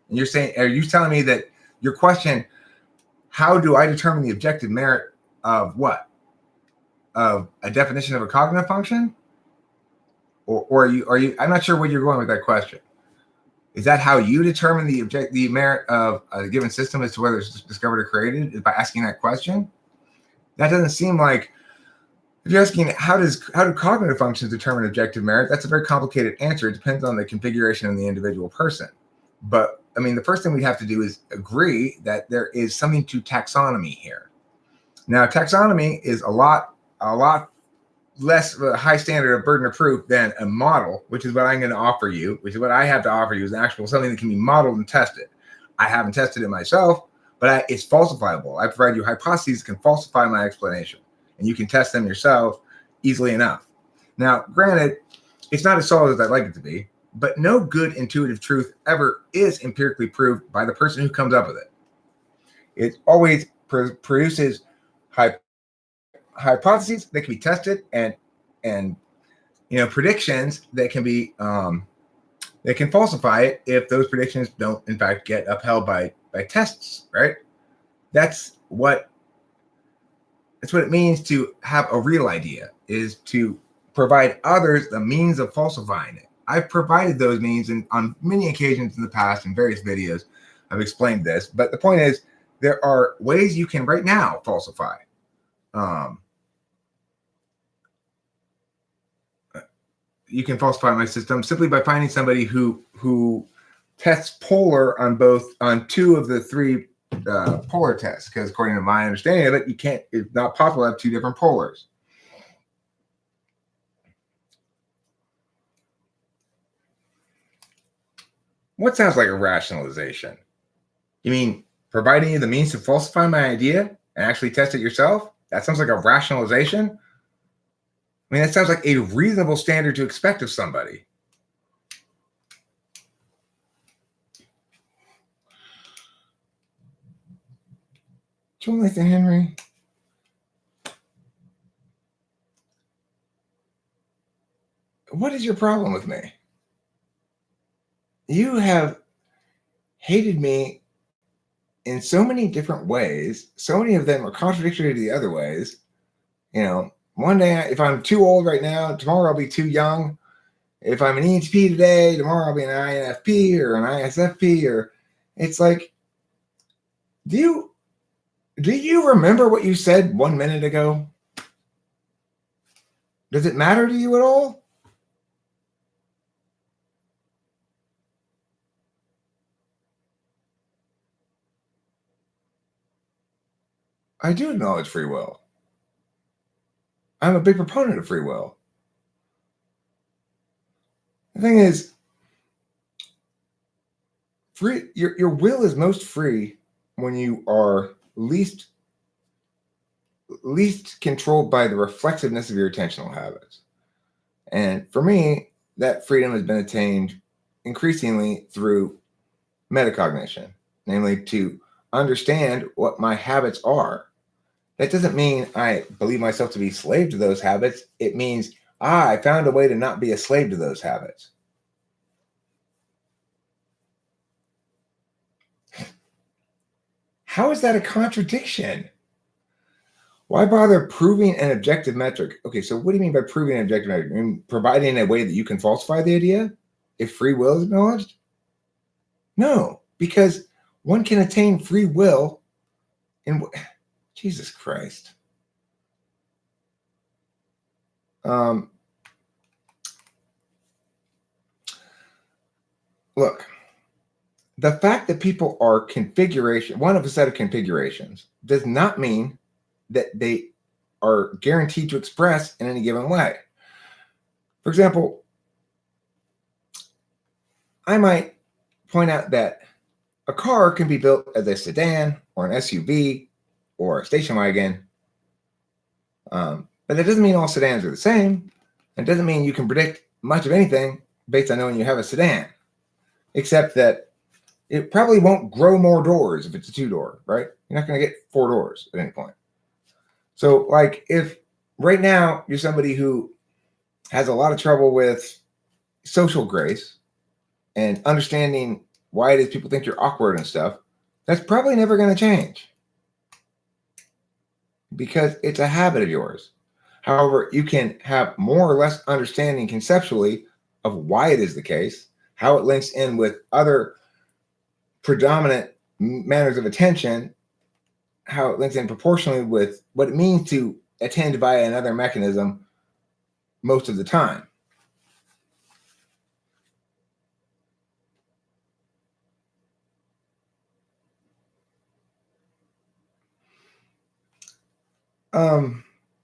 And you're saying, are you telling me that your question, how do I determine the objective merit of what? Of a definition of a cognitive function? Or are you, I'm not sure where you're going with that question. Is that how you determine the merit of a given system as to whether it's discovered or created, is by asking that question? That doesn't seem like, if you're asking how do cognitive functions determine objective merit, that's a very complicated answer. It depends on the configuration of the individual person. But I mean, the first thing we have to do is agree that there is something to taxonomy here. Now, taxonomy is a lot less of a high standard of burden of proof than a model, which is what I'm going to offer you, which is what I have to offer you, is an actual something that can be modeled and tested. I haven't tested it myself, but it's falsifiable. I provide you hypotheses that can falsify my explanation, and you can test them yourself easily enough. Now, granted, it's not as solid as I'd like it to be, but no good intuitive truth ever is empirically proved by the person who comes up with it. It always produces hypotheses that can be tested and predictions that can be that can falsify it if those predictions don't in fact get upheld by tests, right? That's what it means to have a real idea, is to provide others the means of falsifying it. I've provided those means, and on many occasions in the past in various videos I've explained this, but the point is there are ways you can right now falsify. You can falsify my system simply by finding somebody who tests polar on two of the three polar tests, because according to my understanding of it, it's not possible to have two different polars. What sounds like a rationalization? You mean providing you the means to falsify my idea and actually test it yourself? That sounds like a rationalization? I mean, that sounds like a reasonable standard to expect of somebody. Jonathan Henry. What is your problem with me? You have hated me in so many different ways. So many of them are contradictory to the other ways. One day, if I'm too old right now, tomorrow I'll be too young. If I'm an ENTP today, tomorrow I'll be an INFP or an ISFP. Or it's like, do you remember what you said 1 minute ago? Does it matter to you at all? I do acknowledge free will. I'm a big proponent of free will. The thing is, your will is most free when you are least controlled by the reflexiveness of your attentional habits. And for me, that freedom has been attained increasingly through metacognition, namely to understand what my habits are. That doesn't mean I believe myself to be slave to those habits. It means I found a way to not be a slave to those habits. How is that a contradiction? Why bother proving an objective metric? Okay, so what do you mean by proving an objective metric? You mean providing a way that you can falsify the idea if free will is acknowledged? No, because one can attain free will in Jesus Christ. Look, the fact that people are one of a set of configurations does not mean that they are guaranteed to express in any given way. For example, I might point out that a car can be built as a sedan or an SUV or a station wagon, but that doesn't mean all sedans are the same. It doesn't mean you can predict much of anything based on knowing you have a sedan, except that it probably won't grow more doors if it's a 2-door, right? You're not going to get 4 doors at any point. So, like, if right now you're somebody who has a lot of trouble with social grace and understanding why it is people think you're awkward and stuff, that's probably never going to change because it's a habit of yours. However, you can have more or less understanding conceptually of why it is the case, how it links in with other predominant manners of attention, how it links in proportionally with what it means to attend via another mechanism most of the time.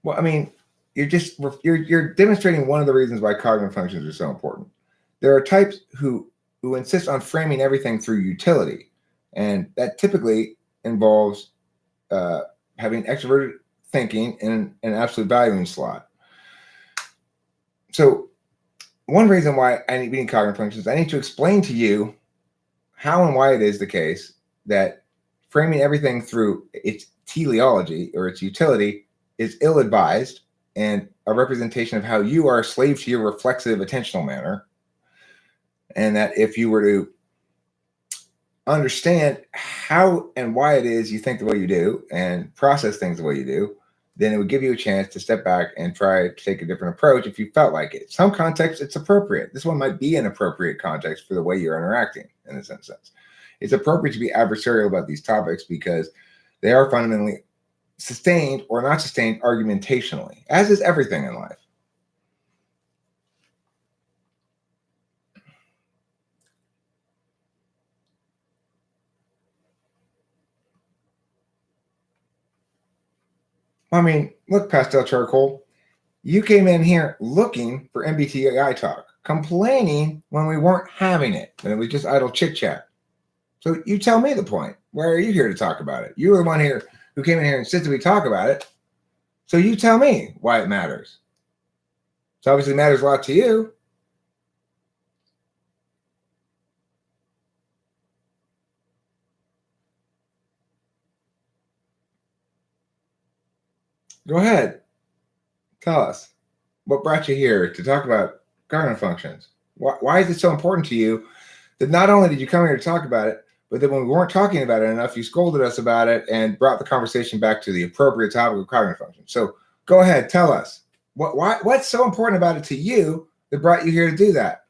Well, I mean, you're demonstrating one of the reasons why cognitive functions are so important. There are types who insist on framing everything through utility, and that typically involves having extroverted thinking in an absolute valuing slot. So one reason why I need cognitive functions, I need to explain to you how and why it is the case that framing everything through its teleology or its utility is ill-advised and a representation of how you are a slave to your reflexive attentional manner. And that if you were to understand how and why it is you think the way you do and process things the way you do, then it would give you a chance to step back and try to take a different approach if you felt like it. Some contexts, it's appropriate. This one might be an appropriate context for the way you're interacting in this instance. It's appropriate to be adversarial about these topics because they are fundamentally sustained or not sustained argumentationally, as is everything in life. I mean, look, Pastel Charcoal, you came in here looking for MBTI talk, complaining when we weren't having it, and it was just idle chit chat. So you tell me the point. Why are you here to talk about it? You were the one here who came in here and insisted we talk about it. So you tell me why it matters. So obviously it matters a lot to you. Go ahead. Tell us what brought you here to talk about cognitive functions. Why is it so important to you that not only did you come here to talk about it, but that when we weren't talking about it enough, you scolded us about it and brought the conversation back to the appropriate topic of cognitive functions. So go ahead, tell us what's so important about it to you that brought you here to do that.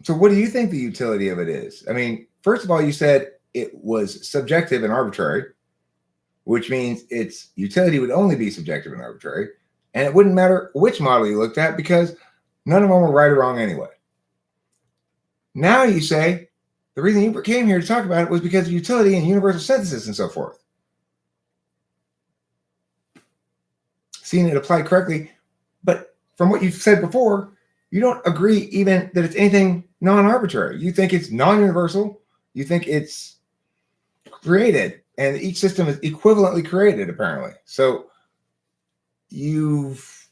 So what do you think the utility of it is? I mean, first of all, you said it was subjective and arbitrary, which means its utility would only be subjective and arbitrary, and it wouldn't matter which model you looked at because none of them were right or wrong anyway. Now you say the reason you came here to talk about it was because of utility and universal synthesis and so forth. Seeing it applied correctly, but from what you've said before, you don't agree even that it's anything non-arbitrary. You think it's non-universal. You think it's created, and each system is equivalently created, apparently. So you've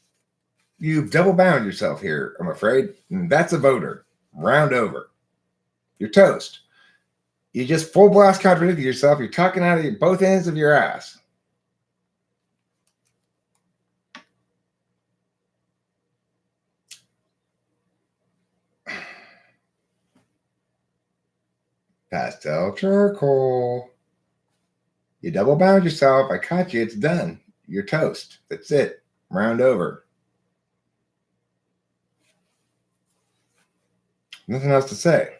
double bound yourself here, I'm afraid. And that's a voter. Round over. You're toast. You just full blast contradicted yourself. You're talking out of both ends of your ass. Pastel charcoal. You double bound yourself. I caught you. It's done. You're toast. That's it. Round over. Nothing else to say.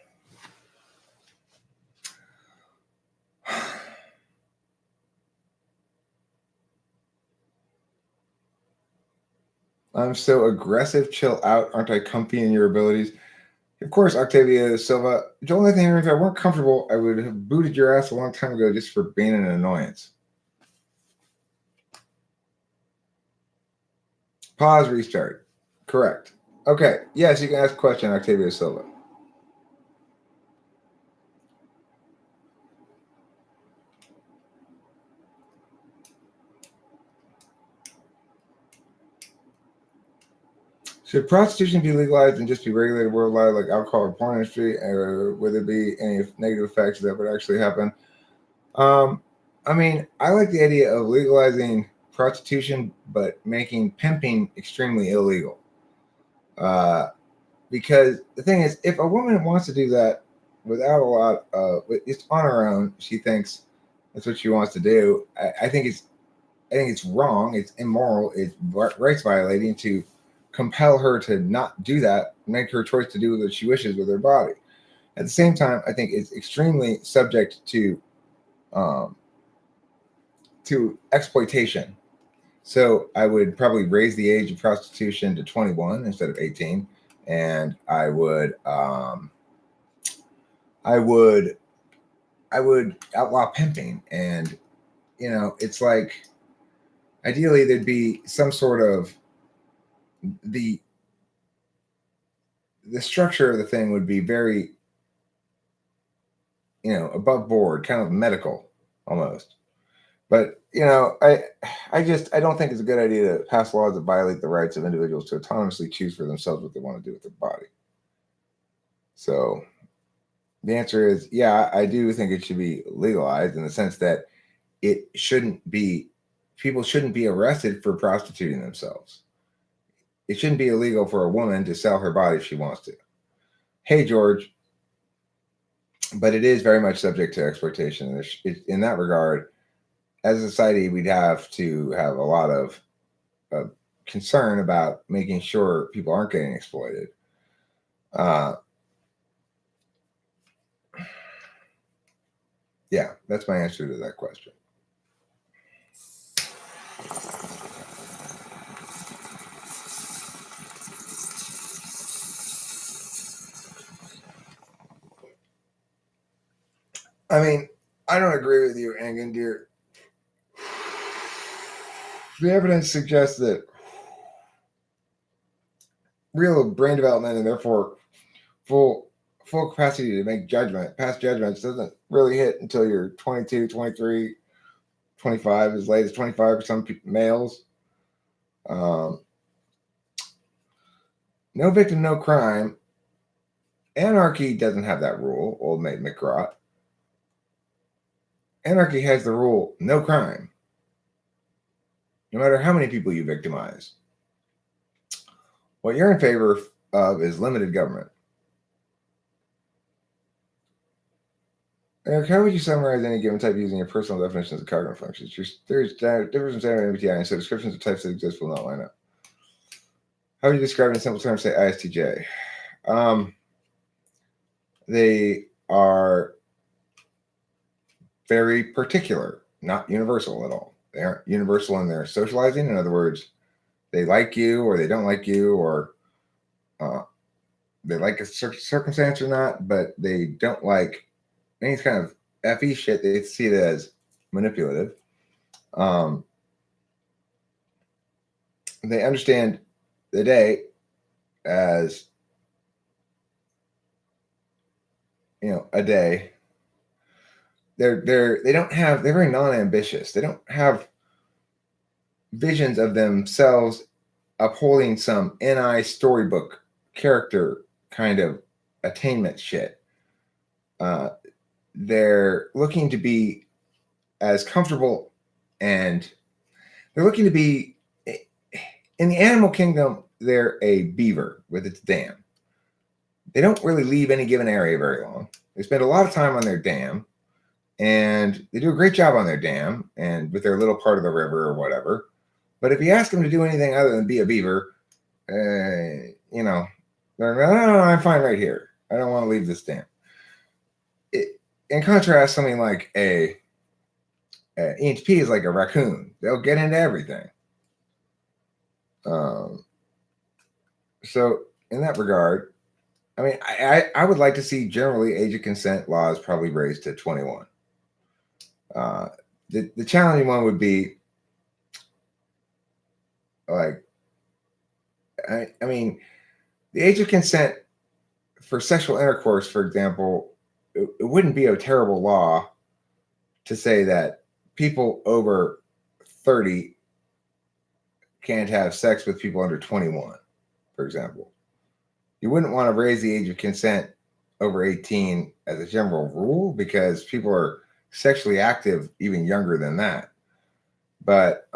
I'm so aggressive. Chill out. Aren't I comfy in your abilities? Of course, Octavia Silva. The only thing, if I weren't comfortable, I would have booted your ass a long time ago just for being an annoyance. Pause, restart. Correct. Okay. Yes, you can ask a question, Octavia Silva. Should prostitution be legalized and just be regulated worldwide like alcohol or porn industry? Or would there be any negative effects that would actually happen? I mean, I like the idea of legalizing prostitution, but making pimping extremely illegal. Because the thing is, if a woman wants to do that without a lot of, it's on her own. She thinks that's what she wants to do. I think it's wrong. It's immoral. It's rights violating to compel her to not do that. Make her choice to do what she wishes with her body. At the same time, I think it's extremely subject to exploitation. So I would probably raise the age of prostitution to 21 instead of 18, and I would outlaw pimping. And it's like ideally there'd be some sort of the structure of the thing would be very above board, kind of medical almost. But I don't think it's a good idea to pass laws that violate the rights of individuals to autonomously choose for themselves what they want to do with their body. So the answer is, yeah, I do think it should be legalized in the sense that people shouldn't be arrested for prostituting themselves. It shouldn't be illegal for a woman to sell her body if she wants to. Hey, George. But it is very much subject to exploitation. In that regard, as a society, we'd have to have a lot of concern about making sure people aren't getting exploited. Yeah, that's my answer to that question. I mean, I don't agree with you, Angan, dear. The evidence suggests that real brain development and therefore full capacity to make pass judgments doesn't really hit until you're 22, 23, 25, as late as 25 for some males. No victim, no crime. Anarchy doesn't have that rule, old mate McGraw. Anarchy has the rule, no crime. No matter how many people you victimize. What you're in favor of is limited government. Eric, how would you summarize any given type using your personal definitions of cognitive functions? There's difference in standard MBTI, and so descriptions of types that exist will not line up. How would you describe in simple terms, say ISTJ? They are very particular, not universal at all. They aren't universal in their socializing. In other words, they like you or they don't like you, or they like a circumstance or not, but they don't like any kind of FE shit. They see it as manipulative. They understand the day as a day. They're very non-ambitious. They don't have visions of themselves upholding some NI storybook character kind of attainment shit. They're looking to be as comfortable, and they're looking to be in the animal kingdom. They're a beaver with its dam. They don't really leave any given area very long. They spend a lot of time on their dam, and they do a great job on their dam and with their little part of the river or whatever. But if you ask them to do anything other than be a beaver, they're no, I'm fine right here. I don't want to leave this dam. In contrast, something like a EHP is like a raccoon. They'll get into everything. So in that regard, I mean, I would like to see generally age of consent laws probably raised to 21. The challenging one would be like, I mean, the age of consent for sexual intercourse, for example, it wouldn't be a terrible law to say that people over 30 can't have sex with people under 21, for example. You wouldn't want to raise the age of consent over 18 as a general rule because people are sexually active even younger than that. But,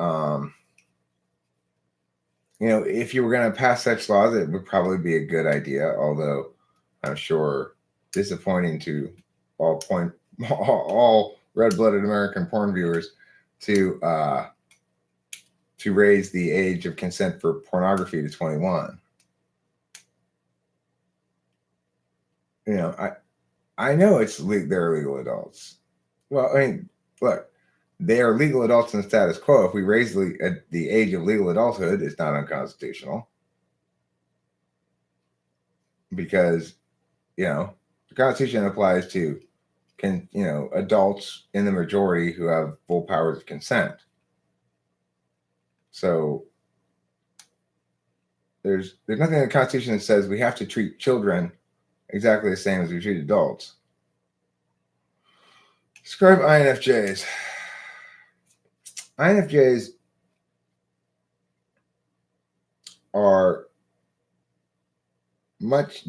if you were going to pass such laws, it would probably be a good idea, although I'm sure disappointing to all red-blooded American porn viewers to raise the age of consent for pornography to 21. I know they're legal adults. Well, I mean, look, they are legal adults in the status quo. If we raise the age of legal adulthood, it's not unconstitutional because, the Constitution applies to adults in the majority who have full powers of consent. So there's nothing in the Constitution that says we have to treat children exactly the same as we treat adults. Describe INFJs. INFJs are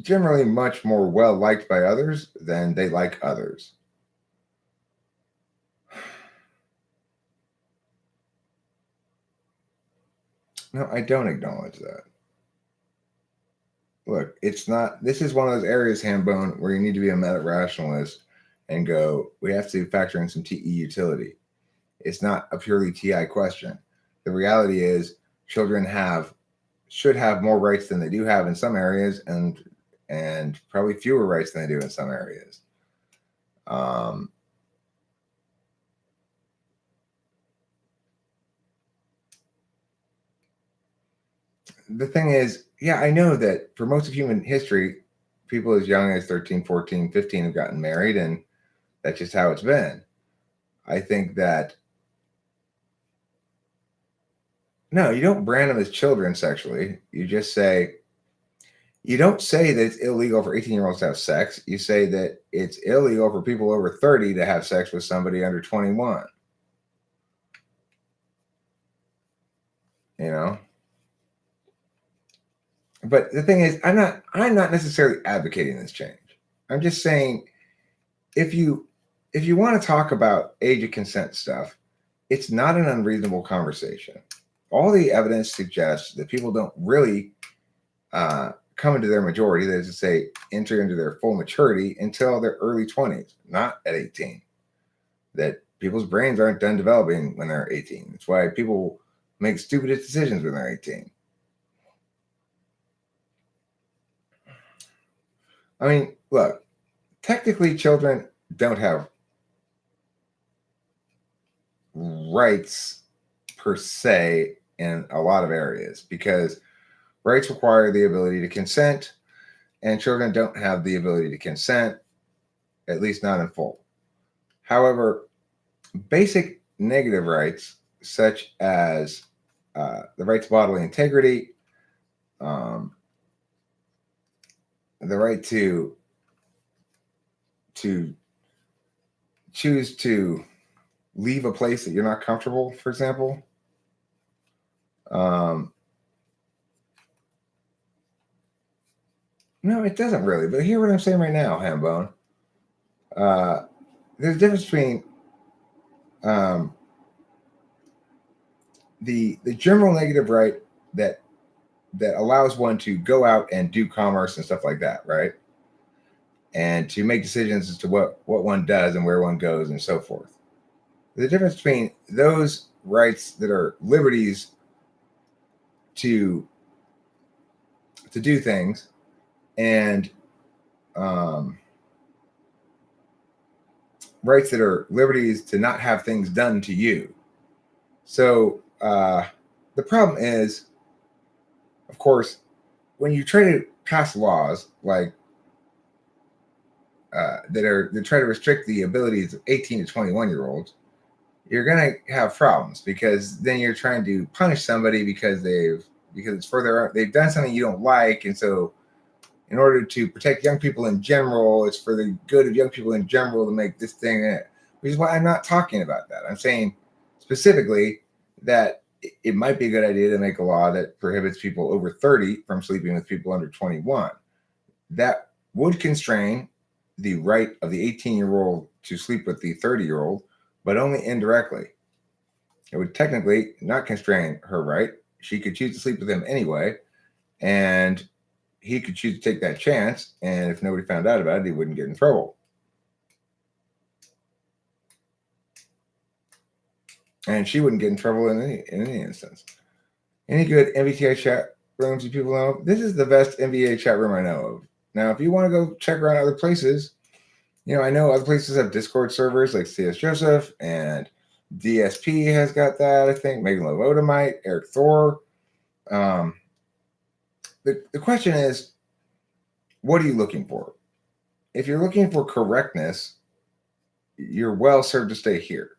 generally much more well liked by others than they like others. No, I don't acknowledge that. Look, this is one of those areas, Hambone, where you need to be a meta-rationalist and go, we have to factor in some TE utility. It's not a purely TI question. The reality is children should have more rights than they do have in some areas and probably fewer rights than they do in some areas. The thing is, yeah, I know that for most of human history, people as young as 13, 14, 15 have gotten married, and that's just how it's been. I think that no, you don't brand them as children sexually. You just say, you don't say that it's illegal for 18-year-olds to have sex. You say that it's illegal for people over 30 to have sex with somebody under 21. But the thing is, I'm not necessarily advocating this change. I'm just saying if you want to talk about age of consent stuff, it's not an unreasonable conversation. All the evidence suggests that people don't really come into their majority, that is to say, enter into their full maturity until their early 20s, not at 18. That people's brains aren't done developing when they're 18. That's why people make stupid decisions when they're 18. I mean, look, technically children don't have rights per se in a lot of areas because rights require the ability to consent, and children don't have the ability to consent, at least not in full. However, basic negative rights, such as the right to bodily integrity, the right to choose to leave a place that you're not comfortable, for example, No, it doesn't really. But hear what I'm saying right now, Hambone. There's a difference between the general negative right that allows one to go out and do commerce and stuff like that, right? And to make decisions as to what one does and where one goes and so forth. The difference between those rights that are liberties to do things and rights that are liberties to not have things done to you. So the problem is, of course, when you try to pass laws like that try to restrict the abilities of 18 to 21-year-olds, you're gonna have problems because then you're trying to punish somebody because it's they've done something you don't like, and so in order to protect young people in general, it's for the good of young people in general to make this thing, which is why I'm not talking about that. I'm saying specifically that it might be a good idea to make a law that prohibits people over 30 from sleeping with people under 21. That would constrain the right of the 18-year-old to sleep with the 30-year-old, but only indirectly. It would technically not constrain her right. She could choose to sleep with him anyway, and he could choose to take that chance, and if nobody found out about it, he wouldn't get in trouble. And she wouldn't get in trouble in any instance. Any good MBTI chat rooms you people know? This is the best MBA chat room I know of. Now, if you want to go check around other places, I know other places have Discord servers like CS Joseph, and DSP has got that, I think. Megan Lovotomite, Eric Thor. The question is, what are you looking for? If you're looking for correctness, you're well served to stay here.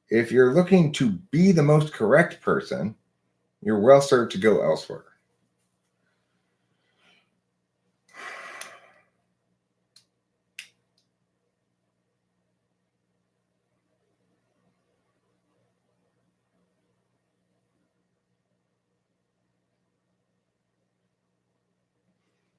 If you're looking to be the most correct person, you're well served to go elsewhere.